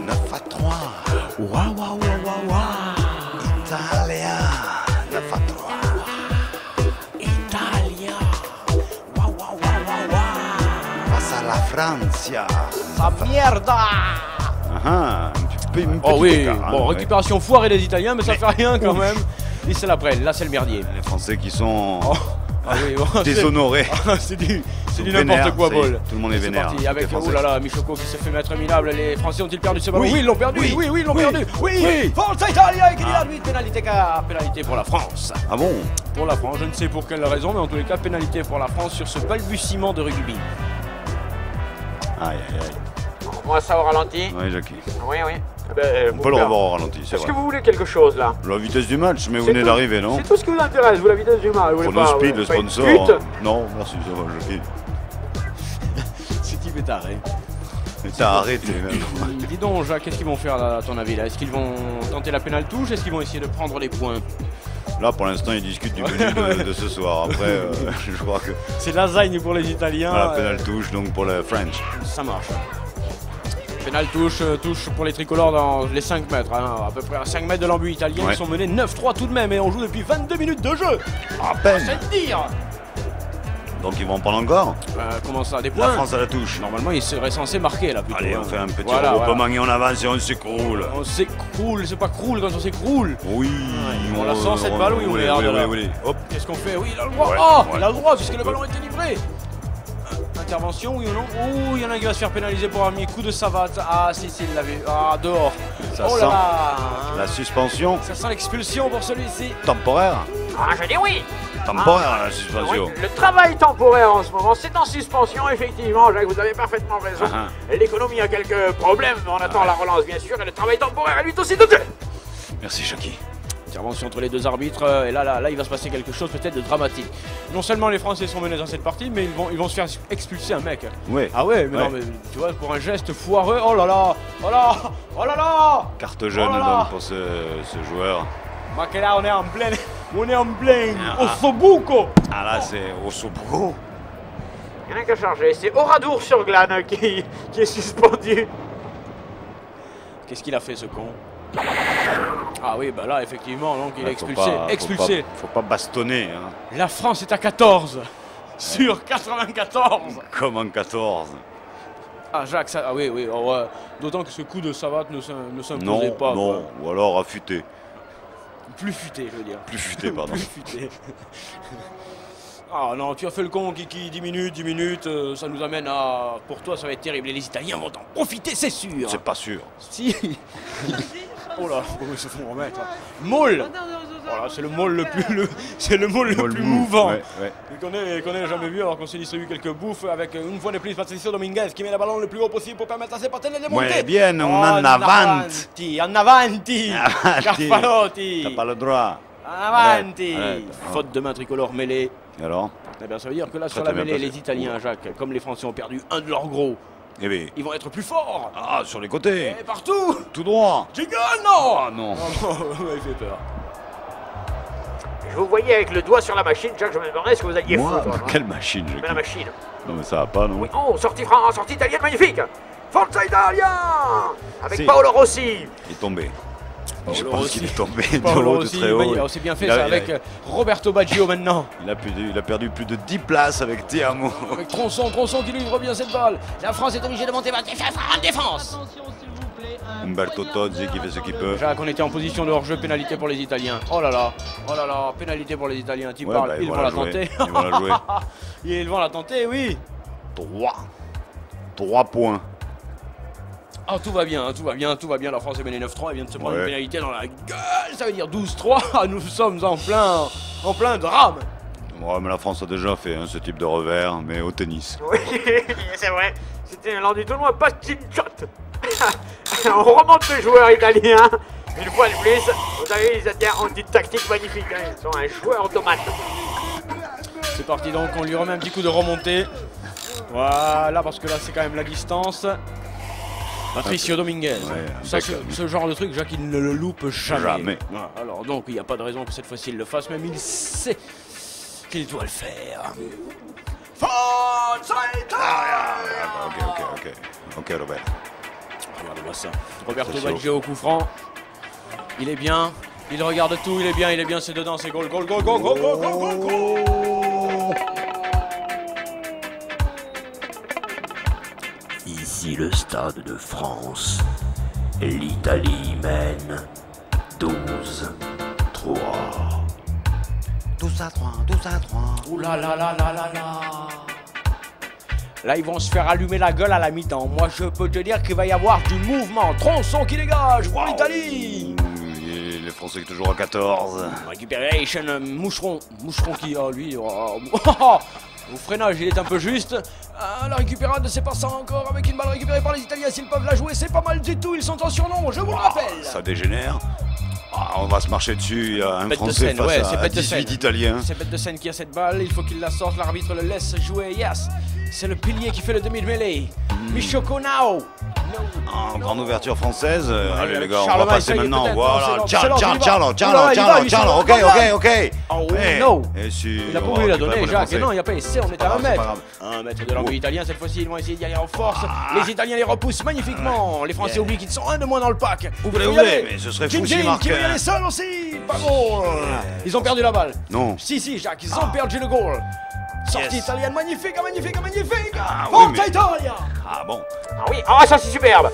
9 à 3. Waouh, waouh, waouh, waouh, waouh. Italia. 9 à 3. Italia. Waouh, waouh, waouh, waouh, waouh. Face à la Francia. Sa mierda. Ah, une Oh petite oui, écart, hein, bon, ouais. récupération foirée des Italiens, mais ça fait rien quand même. Et c'est la prenne, là c'est le merdier. Les Français qui sont Ah oui, bon, déshonorés. c'est du vénère, n'importe quoi, ça y est, bol. tout le monde est C'est vénère, parti les avec, Français. oh là là, Michoko qui se fait mettre minable. Les Français ont-ils perdu ce ballon? Oui. Oui, ils l'ont perdu. Oui. Oui, ils l'ont perdu. Oui, Forza Italia, qui dit la nuit, pénalité pour la France. Ah bon? Pour la France, je ne sais pour quelle raison, mais en tous les cas, pénalité pour la France sur ce balbutiement de rugby. Aïe, aïe, aïe. On voit ça au ralenti. Oui, Jackie. Oui, oui. On peut le revoir au ralenti, c'est Est-ce que vrai. vous voulez quelque chose là? La vitesse du match, mais vous C'est venez tout- d'arriver, non? C'est tout ce qui vous intéresse, vous, la vitesse du match. Vous voulez Chrono pas, Speed, le pas une sponsor. pute Non, merci, ça va, Jackie. Ce type est taré. Mais t'as arrêté maintenant. Dis donc, Jacques, qu'est-ce qu'ils vont faire là, à ton avis là? Est-ce qu'ils vont tenter la pénale touche? Est-ce qu'ils vont essayer de prendre les points? Là, pour l'instant, ils discutent du menu de ce soir. Après, je crois que C'est lasagne pour les Italiens. voilà, pénal touche donc pour le French. Ça marche. Pénale touche pour les tricolores dans les 5 mètres. Hein, à peu près à 5 mètres de l'embut italien. Ouais. Ils sont menés 9-3 tout de même et on joue depuis 22 minutes de jeu. À peine. C'est dire. Donc ils vont en prendre encore. Comment ça, des La points? France à la touche. Normalement, il serait censé marquer là plutôt. Allez, hein. on fait un petit Voilà, regroupement voilà. et on avance et on s'écroule. On s'écroule, c'est pas croule quand on s'écroule. Oui. On la sent cette balle, oui, on regarde là. oui. Hop. Qu'est-ce qu'on fait? Oui, il a le droit. Ouais, Oh, ouais. il a le droit puisque le ballon était livré. Intervention, oui ou non? Oh, il y en a un qui va se faire pénaliser pour avoir mis coup de savate. Ah, si, il l'avait. Ah, dehors. Ça Oh sent là là. la suspension Ça sent l'expulsion pour celui-ci. temporaire. Ah, je dis oui. Temporaire la suspension. Oui, le travail temporaire en ce moment, c'est en suspension, effectivement, Jacques, vous avez parfaitement raison. L'économie a quelques problèmes, on attend la relance, bien sûr, et le travail temporaire est lui aussi doté. Merci, Jackie. Intervention entre les deux arbitres, et là, il va se passer quelque chose peut-être de dramatique. Non seulement les Français sont menés dans cette partie, mais ils vont se faire expulser un mec. Oui. Ah ouais, mais Ouais. non, mais tu vois, pour un geste foireux, oh là là, oh là, oh là là. Carte jaune Oh là là. donc pour ce joueur. Mais que là, on est en plein, Ah. au Sobuco. Ah là, c'est au soubro. Il n'y en a qu'à charger, c'est Oradour sur Glane qui est suspendu. Qu'est-ce qu'il a fait ce con? Ah oui, bah là, effectivement, donc il est Faut expulsé. pas- Expulsé. Faut pas bastonner, hein. La France est à 14 sur 94. Comme en 14. Ah Jacques, ça, ah oui, oui, oh, ouais. D'autant que ce coup de savate ne s'imposait Non, pas. non, quoi. ou alors affûté. Plus futé, je veux dire. Plus futé, pardon. Plus futé. Ah non, tu as fait le con, Kiki, 10 minutes, ça nous amène à... Pour toi, ça va être terrible, et les Italiens vont en profiter, c'est sûr. C'est pas sûr. Si. Oh là, comment ils se font remettre. Maul. Voilà, c'est le maul le plus, c'est le maul le plus mouvant. Ouais, ouais. Qu'on ait jamais vu, alors qu'on s'est distribué quelques bouffes avec une fois de plus Patricio Dominguez qui met le ballon le plus haut possible pour permettre à ses partenaires de monter. Ouais, bien, on en avanti. En avanti. Carpalotti. T'as pas le droit. En avanti. Arrête. Faute de main tricolore mêlée. Et alors? Eh bien, ça veut dire que là, sur très la bien mêlée, passé. les Italiens, Jacques, comme les Français ont perdu un de leurs gros, Eh bien. ils vont être plus forts. Ah, sur les côtés. Et partout. Tout droit. Jingle, non. Ah non. Il fait peur. Je vous voyais avec le doigt sur la machine, Jacques, je me demandais ce que vous alliez Moi, foutre. quelle machine, Mais la machine. Non, mais ça va pas, non? Oui, oh, sortie italienne magnifique. Forza Italia. Avec Si. Paolo Rossi. Il est tombé. Je Paolo pense Rossi. qu'il est tombé de Paolo haut, de Rossi, très haut. oui, c'est bien fait Il a- ça il a- avec Roberto Baggio maintenant. Il a perdu plus de 10 places avec Tiamo. Avec Tronçon qui livre bien cette balle. La France est obligée de monter en défense. Attention s'il vous plaît. Umberto Tozzi qui fait ce qu'il peut. Jacques, on était en position de hors-jeu, pénalité pour les Italiens. Oh là là, pénalité pour les Italiens. Tu Ouais, parles, bah, ils vont vont la jouer. tenter. Ils vont la jouer. Ils vont la tenter, oui. 3 points. Ah, tout va bien. La France est menée 9-3. Elle vient de se prendre Ouais. une pénalité dans la gueule. Ça veut dire 12-3. Nous sommes en plein drame. Ouais, mais la France a déjà fait hein, ce type de revers, mais au tennis. Oui, c'est vrai. C'était l'un du tournoi, pas de shot. On remonte les joueurs italiens. Une fois de plus, vous savez, les Italiens ont une tactique magnifique. Hein. Ils sont un joueur automate. C'est parti donc, on lui remet un petit coup de remontée. Voilà, parce que là c'est quand même la distance. Patricio Dominguez. Ouais, Ça, impeccable. ce genre de truc, Jacques, il ne le loupe jamais. Jamais. Voilà, alors donc, il n'y a pas de raison que cette fois-ci il le fasse, même il sait qu'il doit le faire. Forza Italia. Ok, Robert. Regardez-moi ça. Roberto C'est chaud. Baggio au coup franc. Il est bien. Il regarde tout. Il est bien. C'est dedans. C'est goal. Ici le stade de France. L'Italie mène 12-3. 12-3. Ouh là. Là, ils vont se faire allumer la gueule à la mi-temps. Moi, je peux te dire qu'il va y avoir du mouvement. Tronçon qui dégage pour l'Italie. Et les Français qui toujours à 14. Récupération, Moucheron qui, lui, au freinage, il est un peu juste. La récupérade, c'est pas ça encore, avec une balle récupérée par les Italiens. S'ils peuvent la jouer, c'est pas mal du tout. Ils sont en surnombre, je vous le rappelle. Ça dégénère. Ah, on va se marcher dessus. Il y a un Bête de Français scène, face ouais, à c'est bête de 18 scène. Italiens. C'est bête de scène qui a cette balle, il faut qu'il la sorte, l'arbitre le laisse jouer, yes. C'est le pilier qui fait le demi de mêlée. Michoko now. En grande ouverture française. Allez les gars, on va Charlemagne, passer ça y est, maintenant. peut-être, Voilà. non, c'est long, Ciao. Ok. Oh Eh, no. et si Il a pas on va voulu la récupérer donner, pour les Jacques. Français. Non, il n'y a pas essai, on était à pas un grave, c'est mètre. pas grave. Un mètre de l'angle italien, cette fois-ci, ils vont essayer d'y aller en force. Les Italiens les repoussent magnifiquement. Les Français oublient qu'ils sont un de moins dans le pack. Ouvrez, mais ce serait fou s'ils Jinjin marquent qui veut y un. aller seul aussi. Pas bon. Ils ont perdu la balle. Non. Si, Jacques, ils ont perdu le goal. Sortie italienne magnifique. oui, mais- Italia. Ah bon. Ah oui, ça c'est superbe.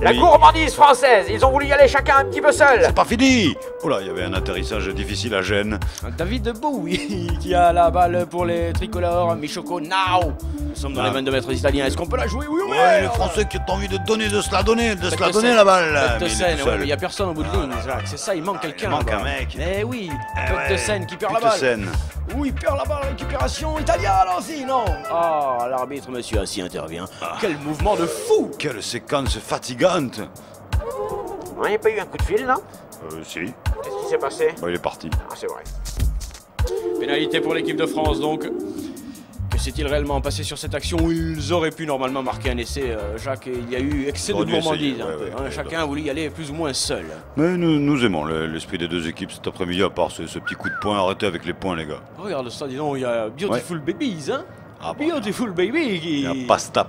La Oui. gourmandise française. Ils ont voulu y aller chacun un petit peu seul. C'est pas fini. Oh là, il y avait un atterrissage difficile à Gênes. David Bowie qui a la balle pour les tricolores. Michoko now. Nous sommes dans les 22 mètres italiens. Est-ce qu'on peut la jouer? Oui, oui. Ouais, les Français qui ont envie de se la donner la balle. Bête de Mais il est scène, tout ouais, seul. mais il n'y a personne au bout de ligne, Jacques. C'est ça, il manque quelqu'un. Il manque là-bas. un mec. Eh oui, bête de scène qui perd la Pute balle. scène. Oui, il perd la balle, récupération italienne aussi, non? Ah, l'arbitre, monsieur Assis, intervient. Quel mouvement de fou! Quelle séquence fatigante. Il n'y a pas eu un coup de fil, là? Si. Qu'est-ce qui s'est passé? Bah, il est parti. Ah, c'est vrai. Pénalité pour l'équipe de France, donc. Que s'est-il réellement passé sur cette action où ils auraient pu normalement marquer un essai, Jacques? Il y a eu excès de Ils auraient dû gourmandise, essayer, un ouais, peu, ouais, hein. ouais, Chacun a voulu y aller plus ou moins seul. Mais nous aimons l'esprit des deux équipes cet après-midi, à part ce petit coup de poing. Arrêtez avec les points, les gars. Regarde ça, dis donc, il y a Beautiful Babies, hein? Ah bon, Beautiful Baby qui... il y a pasta.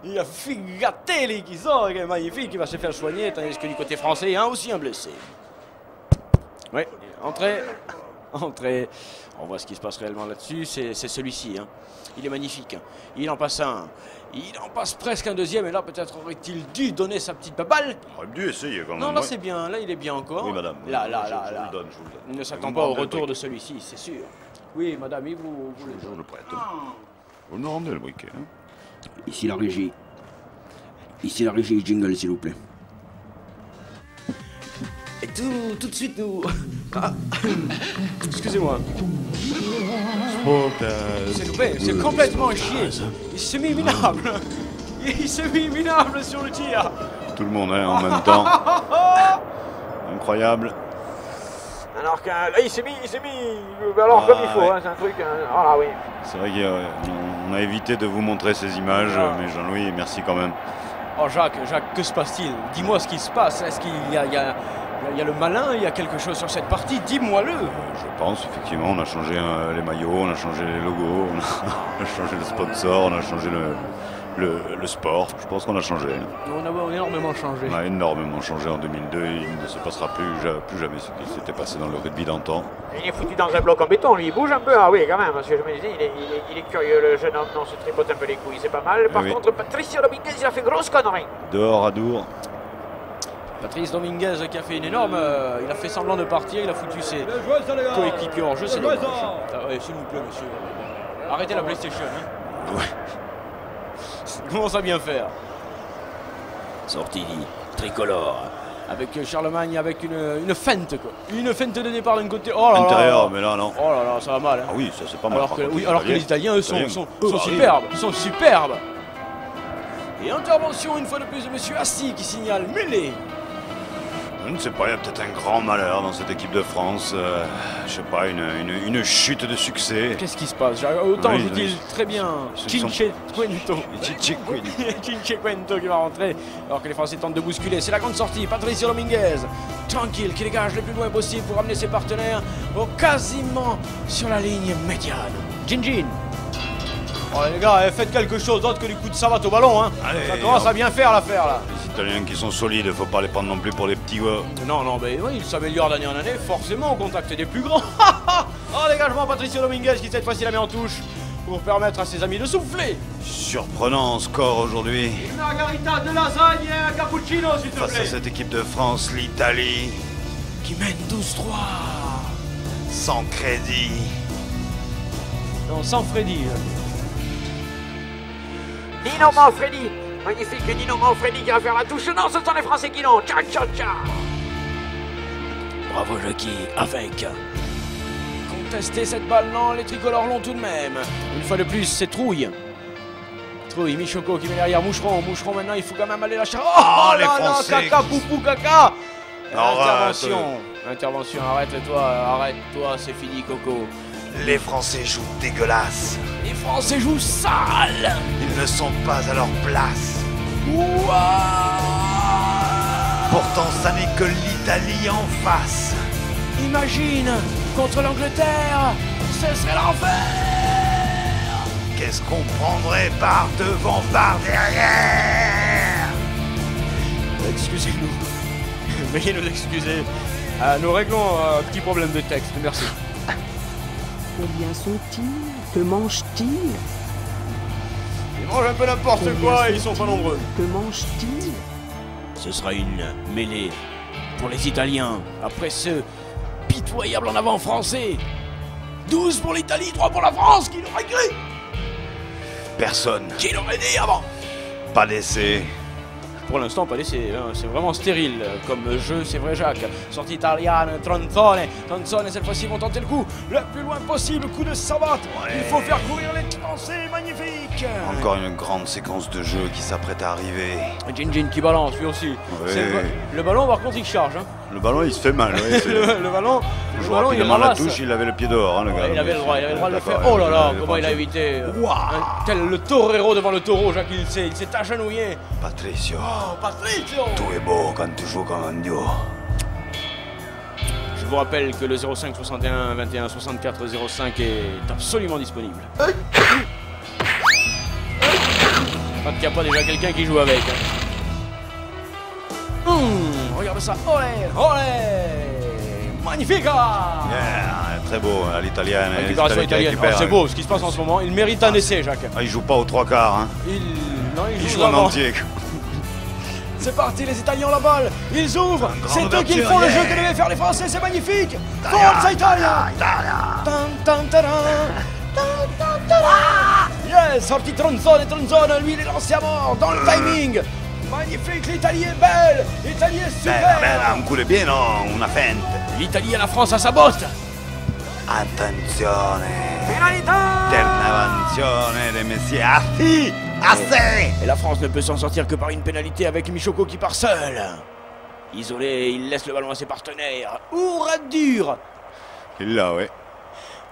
Il y a Figatelli qui sort, qui est magnifique, qui va se faire soigner, tandis que du côté français, il y a aussi un blessé. Oui, entrée. On voit ce qui se passe réellement là-dessus, c'est celui-ci. Hein. Il est magnifique. Il en passe un. Il en passe presque un deuxième, et là peut-être aurait-il dû donner sa petite balle. On aurait dû essayer quand même. Non, là ouais. c'est bien, là il est bien encore. Oui, madame. Là. Je vous le donne. Il ne s'attend Vous pas me au rendez le retour briquet. de celui-ci, c'est sûr. Oui, madame, il vous le Je le prête. Vous me rendez le briquet. Hein. Ici la régie. Ici la régie, jingle s'il vous plaît. Et tout de suite nous... Ah. Excusez-moi. C'est loupé, c'est complètement chier. Il s'est mis minable. Il s'est mis minable sur le tir. Tout le monde hein, en même temps. Incroyable. Alors que là, il s'est mis, alors comme il faut, hein, c'est un truc, ah là oui. C'est vrai qu'on a évité de vous montrer ces images, mais Jean-Louis, merci quand même. Oh Jacques, que se passe-t-il? Dis-moi ce qui se passe, est-ce qu'il y a le malin, il y a quelque chose sur cette partie, dis-moi-le. Je pense, effectivement, on a changé les maillots, on a changé les logos, on a changé le sponsor, on a changé le sport, je pense qu'on a changé. On a énormément changé. On a énormément changé en 2002 et il ne se passera plus jamais ce qui s'était passé dans le rugby d'antan. Il est foutu dans un bloc en béton, lui, il bouge un peu, ah oui quand même, parce que je me disais, il est curieux le jeune homme, non, se tripote un peu les couilles, c'est pas mal. Par contre, Patricio Dominguez, il a fait grosse connerie. Dehors à Dour. Patrice Dominguez qui a fait une énorme... il a fait semblant de partir, il a foutu ses coéquipiers en jeu, c'est dommage. S'il vous plaît, monsieur. Arrêtez la PlayStation. Hein. Ouais. Commence à bien faire. Sortie tricolore. Avec Charlemagne, avec une feinte, quoi. Une feinte de départ d'un côté. Oh là là. Intérieur, mais là, non. Oh là là, ça va mal. Hein. Ah oui, ça c'est pas mal. Alors que les Italiens, eux, sont superbes. Ils sont superbes. Et intervention, une fois de plus, de monsieur Assi qui signale mêlée. Je ne sais pas, il y a peut-être un grand malheur dans cette équipe de France. Je sais pas, une chute de succès. Qu'est-ce qui se passe? Autant je dis très bien Cinquecento. Cinquecento qui va rentrer alors que les Français tentent de bousculer. C'est la grande sortie. Patricio Dominguez, tranquille, qui dégage le plus loin possible pour amener ses partenaires quasiment sur la ligne médiane. Gin. Oh les gars, faites quelque chose d'autre que du coup de savate au ballon. Hein. Allez, ça commence à bien faire l'affaire là. Les Italiens qui sont solides, faut pas les prendre non plus pour les petits gars. Non, mais oui, ils s'améliorent d'année en année, forcément au contact des plus grands. Oh dégagement Patricio Dominguez qui cette fois-ci la met en touche pour permettre à ses amis de souffler. Surprenant score aujourd'hui. Une margarita, de lasagne et un cappuccino s'il te plaît. Face à cette équipe de France, l'Italie qui mène 12-3. Sans crédit. Non, sans Freddy. Nino Manfredi, magnifique Nino Manfredi qui va faire la touche. Non, ce sont les Français qui l'ont. Tcha. Bravo Jackie, avec. Contester cette balle, non, les tricolores l'ont tout de même. Une fois de plus, c'est Trouille. Michoko qui met derrière Moucheron maintenant, il faut quand même aller la chercher. Oh les Français. Caca, poupou, caca. Intervention, arrête-toi, c'est fini Coco. Les Français jouent dégueulasse. Les Français jouent sale. Ils ne sont pas à leur place. Ouah. Pourtant, ça n'est que l'Italie en face. Imagine, contre l'Angleterre, ce serait l'enfer. Qu'est-ce qu'on prendrait par devant, par derrière? Excusez-nous. Veuillez nous excuser. Nous réglons un petit problème de texte, merci. Combien sont-ils? Que mangent-ils? Ils mangent un peu n'importe quoi et ils sont pas nombreux. Que mangent-ils? Ce sera une mêlée pour les Italiens. Après ce pitoyable en avant français. 12 pour l'Italie, 3 pour la France. Qui l'aurait cru? Personne. Qui l'aurait dit avant? Pas d'essai. Pour l'instant, pas d'essai, hein. C'est vraiment stérile comme jeu, c'est vrai Jacques. Sortie italienne, Tronzone, cette fois-ci vont tenter le coup le plus loin possible, coup de savate. Ouais. Il faut faire courir les Français, magnifique. Encore une grande séquence de jeu qui s'apprête à arriver. Gin qui balance lui aussi. Ouais. Le ballon par contre il charge. Hein. Le ballon il se fait mal. Ouais, le ballon il ramasse. La touche, il avait le pied dehors hein, le gars. Il avait le droit de le faire. Oh là là, comment il a évité. Tel le torero devant le taureau, Jacques, il s'est agenouillé. Patricio. Oh, Patricio. Tout est beau quand tu joues comme un dieu. Je vous rappelle que le 05 61 21 64 05 est absolument disponible. Quand il n'y a pas déjà quelqu'un qui joue avec. Regarde ça, olé. Magnifique. Yeah, très beau, à l'italienne. Récupération italienne. C'est beau ce qui se passe en ce moment. Il mérite un essai, Jacques. Il joue pas aux trois quarts. Hein. Il joue en entier. C'est parti, les Italiens ont la balle. Ils ouvrent. C'est eux qui font le jeu que devaient faire les Français. C'est magnifique. Forza Italia. Yes, sorti Tronzone, lui il est lancé à mort dans le timing. Magnifique, l'Italie est belle. L'Italie est super. Bella, un coup de pied, no? Una fente. L'Italie et la France à sa botte. Attenzione. Penalità. Intervenzione de Messier. Ah si, assez. Et la France ne peut s'en sortir que par une pénalité avec Michoko qui part seul. Isolé, il laisse le ballon à ses partenaires. Ouradur. Il l'a, ouais.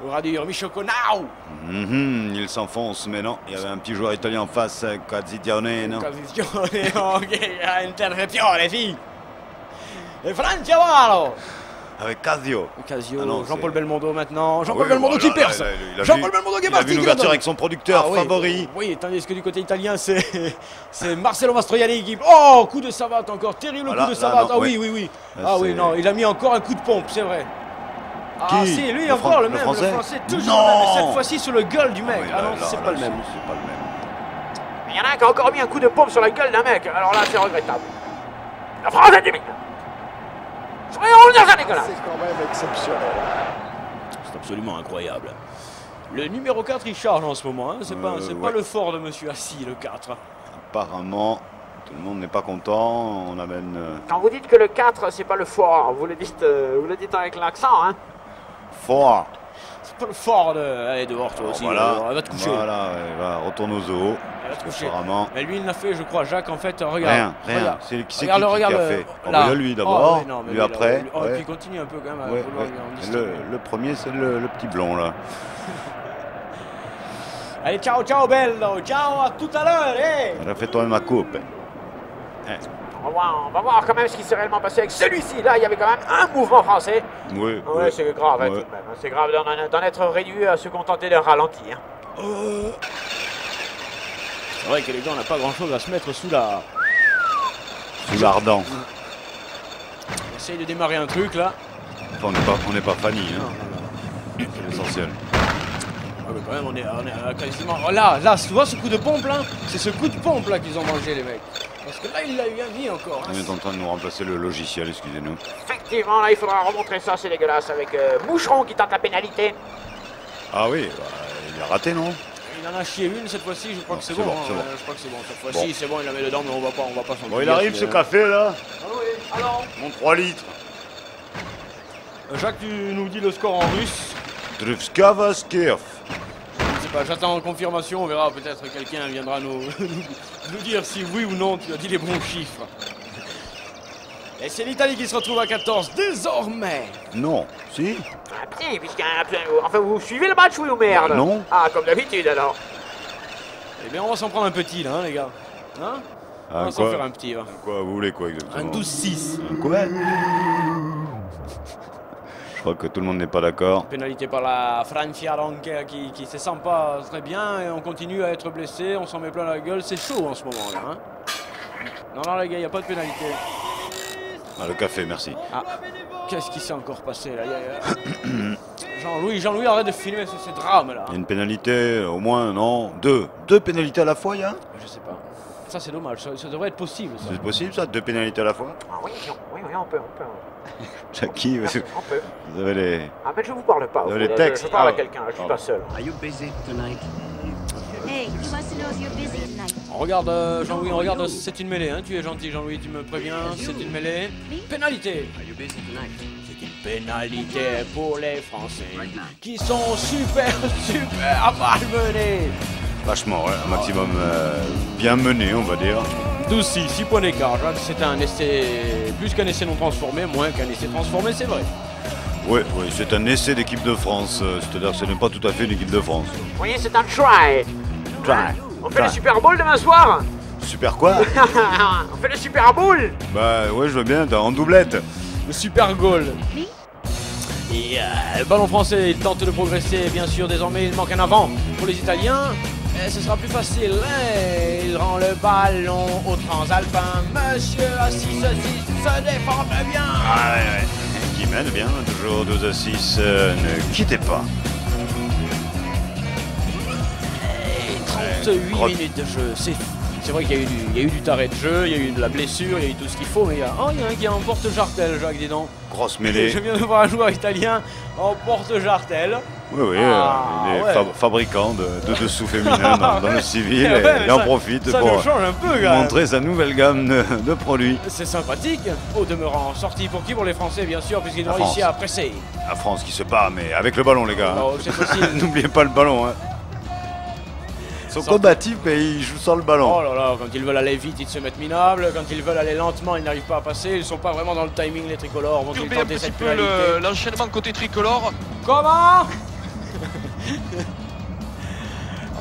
Ouradur, Michoko, now. Il s'enfonce, mais non. Il y avait un petit joueur italien en face, Cazzigione, non? Cazzigione, ok, intercezione, si. E Franciavalo. Avec Casio. Casio, Ah non, Jean-Paul c'est- Belmondo maintenant. Jean-Paul Oui, Belmondo voilà, qui perce. il a Jean-Paul vu- Belmondo qui est il a parti. vu une qui ouverture donne. avec son producteur Ah oui, favori. Oui, tandis que du côté italien, c'est Marcelo Mastroianni qui... Oh, coup de savate encore, terrible Voilà, coup de là, savate. non, Ah oui, ouais. oui, oui. Là, Ah oui, c'est- non, il a mis encore un coup de pompe, c'est vrai. Ah Qui si, lui Le encore Fran- le le même, Français le français, toujours Non. le même, mais cette fois-ci sur le gueule du mec. Oui, Ah là, non, là, c'est là, pas le même. C'est pas le même. Il y en a un qui a encore mis un coup de pompe sur la gueule d'un mec. Alors là, c'est regrettable. La France est timide. Soyons dans Saint-Nicolas. C'est quand même exceptionnel. C'est absolument incroyable. Le numéro 4, il charge en ce moment. Hein. C'est pas ouais. le fort de monsieur Assis, le 4. Apparemment, tout le monde n'est pas content. On amène. Quand vous dites que le 4, c'est pas le fort, vous le dites avec l'accent, hein. Fort. C'est pas le fort de... Allez, dehors, toi aussi. Voilà. Elle va te coucher. Voilà, ouais, va, retourne au zoo. Elle va te coucher. Apparemment. Mais lui, il l'a fait, je crois, Jacques, en fait, regarde. Rien. Regarde. C'est qui Regarde, qui regarde, a fait là. bah, lui d'abord, Oh, ouais, non, mais lui là, après. Oh, ouais. Et puis il continue un peu quand même à Ouais, vouloir ouais. lui en distribuer. Le premier, c'est le petit blond là. Allez, ciao, ciao, bello. Ciao, à tout à l'heure, eh. Refais-toi ma coupe. On va voir quand même ce qui s'est réellement passé avec celui-ci. Là, il y avait quand même un mouvement français. Oui. Ouais, c'est grave, hein, Ouais. tout de même. C'est grave d'en être réduit à se contenter d'un ralenti. Hein. C'est vrai que les gars, on n'a pas grand-chose à se mettre sous la... Sous l'ardent. On essaye de démarrer un truc, là. Enfin, on n'est pas Fanny. Hein. C'est l'essentiel. Ah, mais quand même, on est quasiment... Oh, là, tu vois ce coup de pompe, là? C'est ce coup de pompe, là, qu'ils ont mangé, les mecs. Parce que là, il l'a bien mis encore. Hein. On est en train de nous remplacer le logiciel, excusez-nous. Effectivement, là, il faudra remontrer ça, c'est dégueulasse, avec Moucheron qui tente la pénalité. Ah oui, bah, il a raté, non? Il en a chié une cette fois-ci, je crois que c'est c'est bon. bon, Hein. c'est bon. Je crois que c'est bon. Cette fois-ci, c'est bon, il la met dedans, mais on va pas s'en Bon, il arrive ce café là. Ah oui, alors Mon 3 litres. Jacques, tu nous dis le score en russe. Druvskava Skirf. Je sais pas, j'attends confirmation, on verra, peut-être quelqu'un viendra nous dire si oui ou non tu as dit les bons chiffres. Et c'est l'Italie qui se retrouve à 14 désormais. Non, si. Ah, petit, enfin, vous suivez le match, oui ou merde? Non. Ah, comme d'habitude, alors. Eh bien, on va s'en prendre un petit, là, hein, les gars. Hein? On va s'en faire un petit, va. Quoi, vous voulez quoi exactement? Un 12-6. Un quoi? Je crois que tout le monde n'est pas d'accord. Pénalité par la Francia donc, qui se sent pas très bien et on continue à être blessé, on s'en met plein la gueule, c'est chaud en ce moment là. Hein. Non, les gars, il n'y a pas de pénalité. Ah, le café, merci. Ah, qu'est-ce qui s'est encore passé là? Jean-Louis, arrête de filmer ces drames là. Il y a une pénalité, au moins, non? Deux pénalités à la fois, il y a? Je sais pas. Ça c'est dommage, ça devrait être possible. Ça. C'est possible ça? 2 pénalités à la fois? Ah oui, on peut. Jackie, On peut. vous avez les... Ah, mais je vous parle pas. Vous avez les Je textes? parle à Ah. quelqu'un, je suis pas seul. Are you busy tonight? Hey, he wants to know if you're busy tonight. On regarde Jean-Louis, on regarde, c'est une mêlée, hein. Tu es gentil Jean-Louis, tu me préviens, c'est une mêlée. Pénalité. Are you busy tonight? C'est une pénalité pour les Français qui sont super malmenés. Vachement, ouais, un maximum bien mené, on va dire. 12-6, 6 points d'écart. Je vois que c'est un essai, plus qu'un essai non transformé, moins qu'un essai transformé, c'est vrai. Oui, c'est un essai d'équipe de France, c'est-à-dire que ce n'est pas tout à fait une équipe de France. Vous voyez, c'est un try. Try. On fait le Super Bowl demain soir. Super quoi? On fait le Super Bowl. Bah ouais, je veux bien, t'as en doublette. Le super goal. Et le ballon français, il tente de progresser, bien sûr, désormais il manque un avant pour les Italiens. Et ce sera plus facile. Et il rend le ballon au transalpin. Monsieur Assis se défend bien. Ah ouais. Qui mène bien, toujours 12-6, ne quittez pas. Et 38 minutes de jeu, c'est vrai qu'il y a eu du taré de jeu, il y a eu de la blessure, il y a eu tout ce qu'il faut, mais il y a un qui est en porte-jartel, Jacques, dis donc. Grosse mêlée. Je viens de voir un joueur italien en porte-jartel. Oui, il est fabricant de dessous féminins dans le civil et il en profite pour montrer sa nouvelle gamme de produits. C'est sympathique. Au demeurant, sorti pour qui? Pour les Français, bien sûr, puisqu'ils ont réussi à presser. La France qui se bat, mais avec le ballon, les gars. Oh, c'est possible. N'oubliez pas le ballon. Hein. Ils sont combatifs et ils jouent sans le ballon. Oh là là, quand ils veulent aller vite, ils se mettent minables. Quand ils veulent aller lentement, ils n'arrivent pas à passer. Ils sont pas vraiment dans le timing, les tricolores. Vont-ils tenter cette pénalité? L'enchaînement côté tricolore. Comment?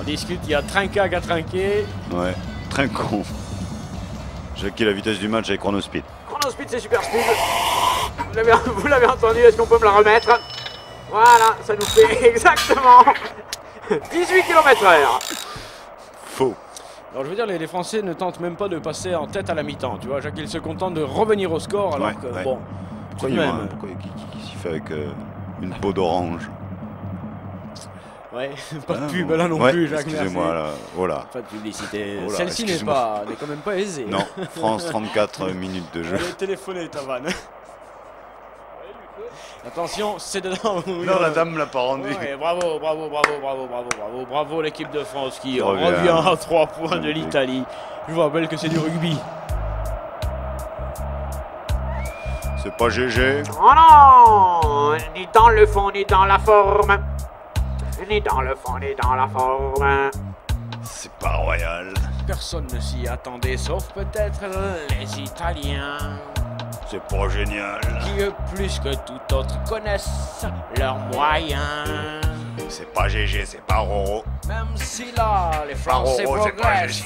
On discute, il y a Trinca qui a trinqué. Ouais, Trincon. J'ai acquis la vitesse du match avec Chronospeed. Chronospeed, c'est super speed. Vous l'avez entendu, est-ce qu'on peut me la remettre? Voilà, ça nous fait exactement 18 km/h. Faux. Alors je veux dire, les Français ne tentent même pas de passer en tête à la mi-temps, tu vois. Jacques, ils se contentent de revenir au score, alors que bon, tout de même. Pourquoi il s'y fait avec une peau d'orange? Ouais, pas de pub là non plus, Jacques. Excusez-moi, là, voilà. Pas de publicité. Celle-ci n'est quand même pas aisée. Non, France 34 minutes de jeu. Allez, téléphonez, Tavan. Attention, c'est dedans. Non, la dame l'a pas rendu. Ouais, bravo l'équipe de France qui revient à 3 points de l'Italie. Je vous rappelle que c'est du rugby. C'est pas GG. Oh non, ni dans le fond, ni dans la forme. Ni dans le fond, ni dans la forme. C'est pas royal. Personne ne s'y attendait, sauf peut-être les Italiens. C'est pas génial. Qui, plus que tout autre, connaissent leurs moyens. C'est pas GG, c'est pas Roro. Même si là, les Français progressent.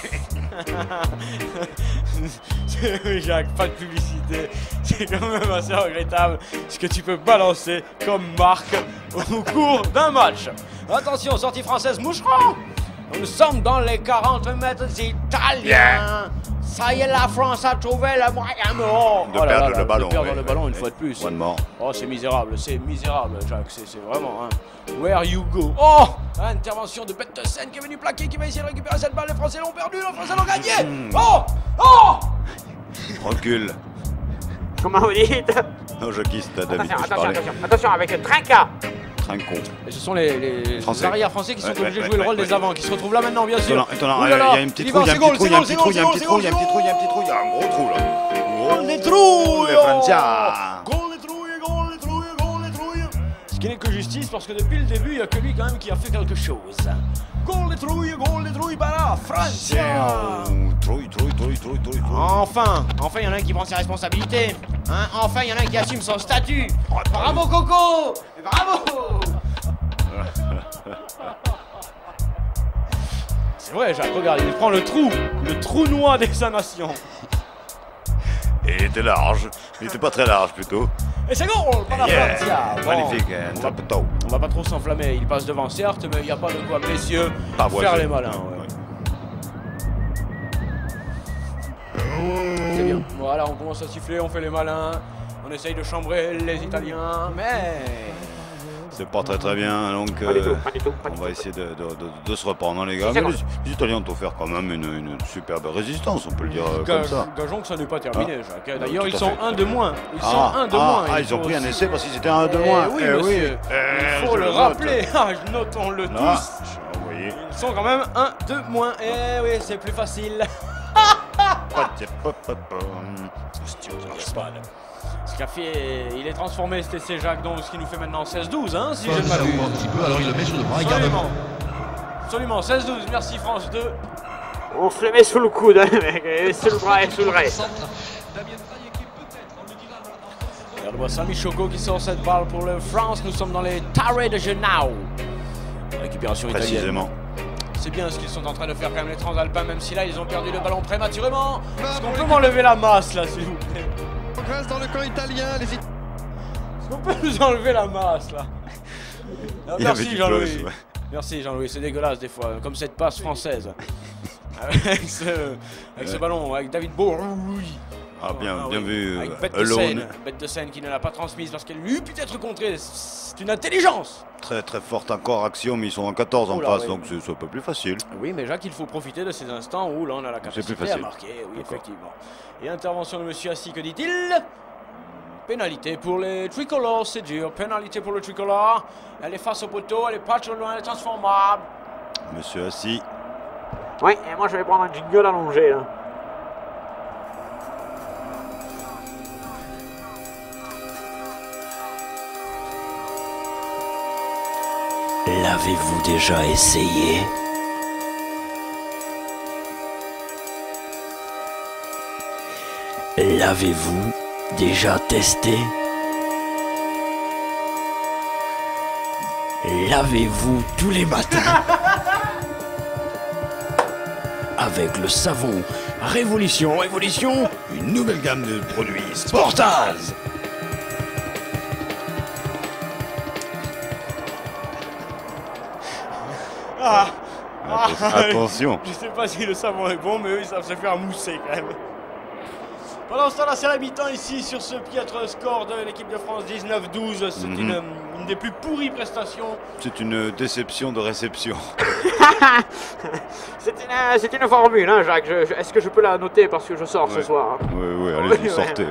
Oui, Jacques, pas de publicité. C'est quand même assez regrettable ce que tu peux balancer comme marque au cours d'un match. Attention, sortie française, moucheron. Nous sommes dans les 40 mètres italiens. Ça y est, la France a trouvé le moyen de perdre le ballon. De perdre le ballon une fois de plus. One more. Oh, c'est misérable, Jacques. C'est vraiment, hein. Where you go? Oh! Intervention de Bête de Seine qui est venu plaquer, qui va essayer de récupérer cette balle. Les Français l'ont perdu, les Français l'ont gagné. Oh! Oh! Recule. Comment vous dites? Non, Jacques, t'as d'habitude de parler. Attention, avec Trinca. Trincon. Et ce sont les arrières français qui sont obligés de jouer le rôle des avants, qui se retrouvent là maintenant, bien sûr. Il y a une petite trouille, il y a un petit trou, il y a un gros trou là. Gol des trouilles! Les Francia. Gol des trouilles! Ce qui n'est que justice, parce que depuis le début, il n'y a que lui quand même qui a fait quelque chose. Gol des trouilles par la Francia! Trouille. Enfin, il y en a un qui prend ses responsabilités. Hein? Enfin, il y en a un qui assume son statut. Bravo Coco! Bravo! C'est vrai, Jacques, regarde, il prend le trou noir des sa nation. Et il était large, il était pas très large plutôt. Et c'est goal par la Francia. Bon, magnifique, on va pas trop s'enflammer, il passe devant certes, mais il n'y a pas de quoi, messieurs, faire les malins. Ouais. C'est bien. Voilà, on commence à siffler, on fait les malins, on essaye de chambrer les Italiens, mais... C'est pas très bien, donc on va essayer de se reprendre, les gars. Mais les Italiens ont offert quand même une superbe résistance, on peut le dire comme ça. Gageons que ça n'est pas terminé, Jacques. D'ailleurs, ils sont un de moins. Ils ont pris un essai parce qu'ils étaient un de moins. Oui, monsieur. Il faut le rappeler. Notons-le tous. Ils sont quand même un de moins. Eh oui, c'est plus facile. Ce qu'a fait, il est transformé cet essai Jacques, donc ce qui nous fait maintenant 16-12, hein, si je ne m'abuse. Alors il le met sur le bras, Absolument, 16-12, merci France 2. On se le met sous le coude, hein, mec, sous le bras et sous le reste. Regarde-moi Sami Choco qui sort cette balle pour le France, nous sommes dans les Tarés de Genao. Récupération italienne. Précisément. C'est bien ce qu'ils sont en train de faire quand même les Transalpins, même si là ils ont perdu le ballon prématurément. Est-ce qu'on peut m'enlever la masse là, s'il vous plaît? On reste dans le camp italien, Est-ce qu'on peut nous enlever la masse là? Merci Jean-Louis. Merci Jean-Louis, c'est dégueulasse des fois, comme cette passe française. Avec ce ballon, avec David Beau. Ah, bien vu. Avec Bête de Seine qui ne l'a pas transmise parce qu'elle lui peut être contrée. C'est une intelligence. Très forte encore action, mais ils sont en 14 en face, donc c'est un peu plus facile. Oui, mais Jacques, il faut profiter de ces instants où là on a la capacité à marquer. Oui, effectivement. Et intervention de Monsieur Assis, que dit-il? Pénalité pour les tricolores, c'est dur. Pénalité pour le tricolore. Elle est face au poteau, elle est pas trop loin, elle est transformable. Monsieur assis. Oui, et moi je vais prendre un jingle allongé là. L'avez-vous déjà essayé? L'avez-vous déjà testé? Lavez-vous tous les matins avec le savon Révolution, une nouvelle gamme de produits Sportaz. Attention. Je sais pas si le savon est bon, mais eux ils savent se faire mousser quand même. Pendant ce temps-là, c'est la mi-temps ici sur ce piètre score de l'équipe de France 19-12. C'est une des plus pourries prestations. C'est une déception de réception. C'est une formule, hein, Jacques. Est-ce que je peux la noter parce que je sors ce soir? Oui, allez-y, sortez.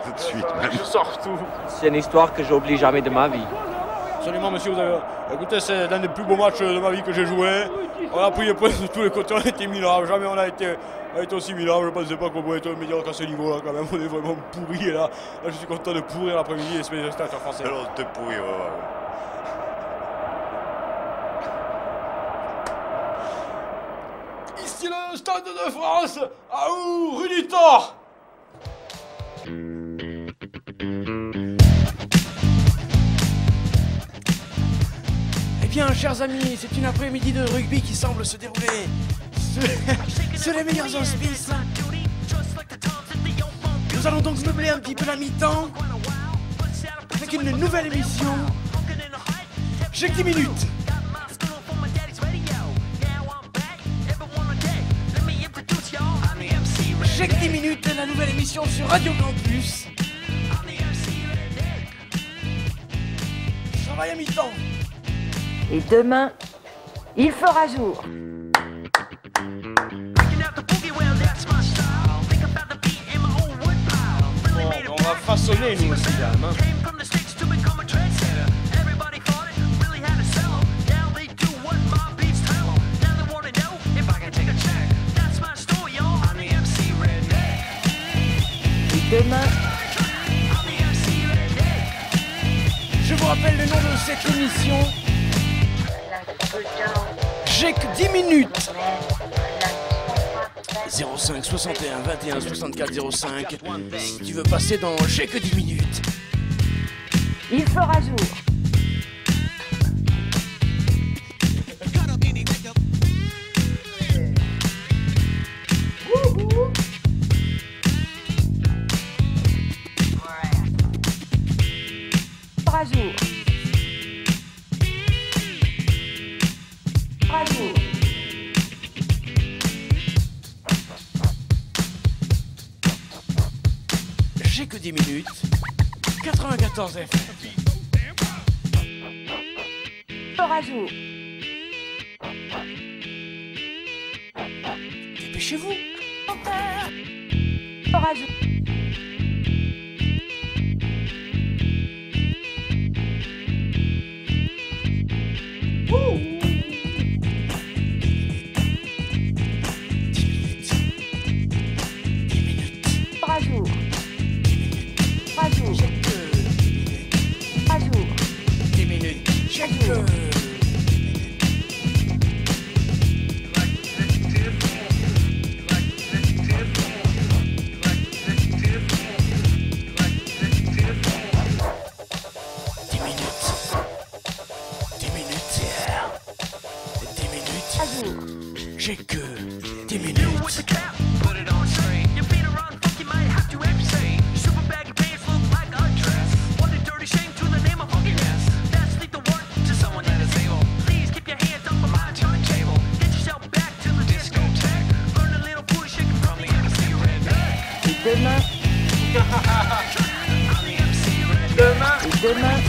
Tout de suite. Je sors tout. C'est une histoire que j'oublie jamais de ma vie. Absolument, monsieur, vous avez... Écoutez, c'est l'un des plus beaux matchs de ma vie que j'ai joué. On a pris les points de tous les côtés, on a été minables. Jamais on a été aussi minable. Je pensais pas qu'on pouvait être médiocre à ce niveau-là quand même. On est vraiment pourri et là je suis content de pourrir l'après-midi et se mettre les spectateurs français. Alors, de pourrir, Ici le Stade de France. Aou, Rudy Thor. Eh bien, chers amis, c'est une après-midi de rugby qui semble se dérouler sur les meilleurs auspices. Nous allons donc meubler un petit peu la mi-temps avec une nouvelle émission. Chaque 10 minutes. Chaque 10 minutes, la nouvelle émission sur Radio Campus. Je travaille à mi-temps. Et demain, il fera jour. On va façonner nous aussi, hein. Et demain, je vous rappelle le nom de cette émission. J'ai que 10 minutes. 05 61 21 64 05. Si tu veux passer dans J'ai que 10 minutes. il fera jour. Fera jour. Fera jour. J'ai que 10 minutes. 94 FM. Fera jour. Dépêchez-vous. Fera jour. Fera jour. Fera jour. Fera jour. 10 minutes. J'ai que... J'ai que 10 minutes. Demain.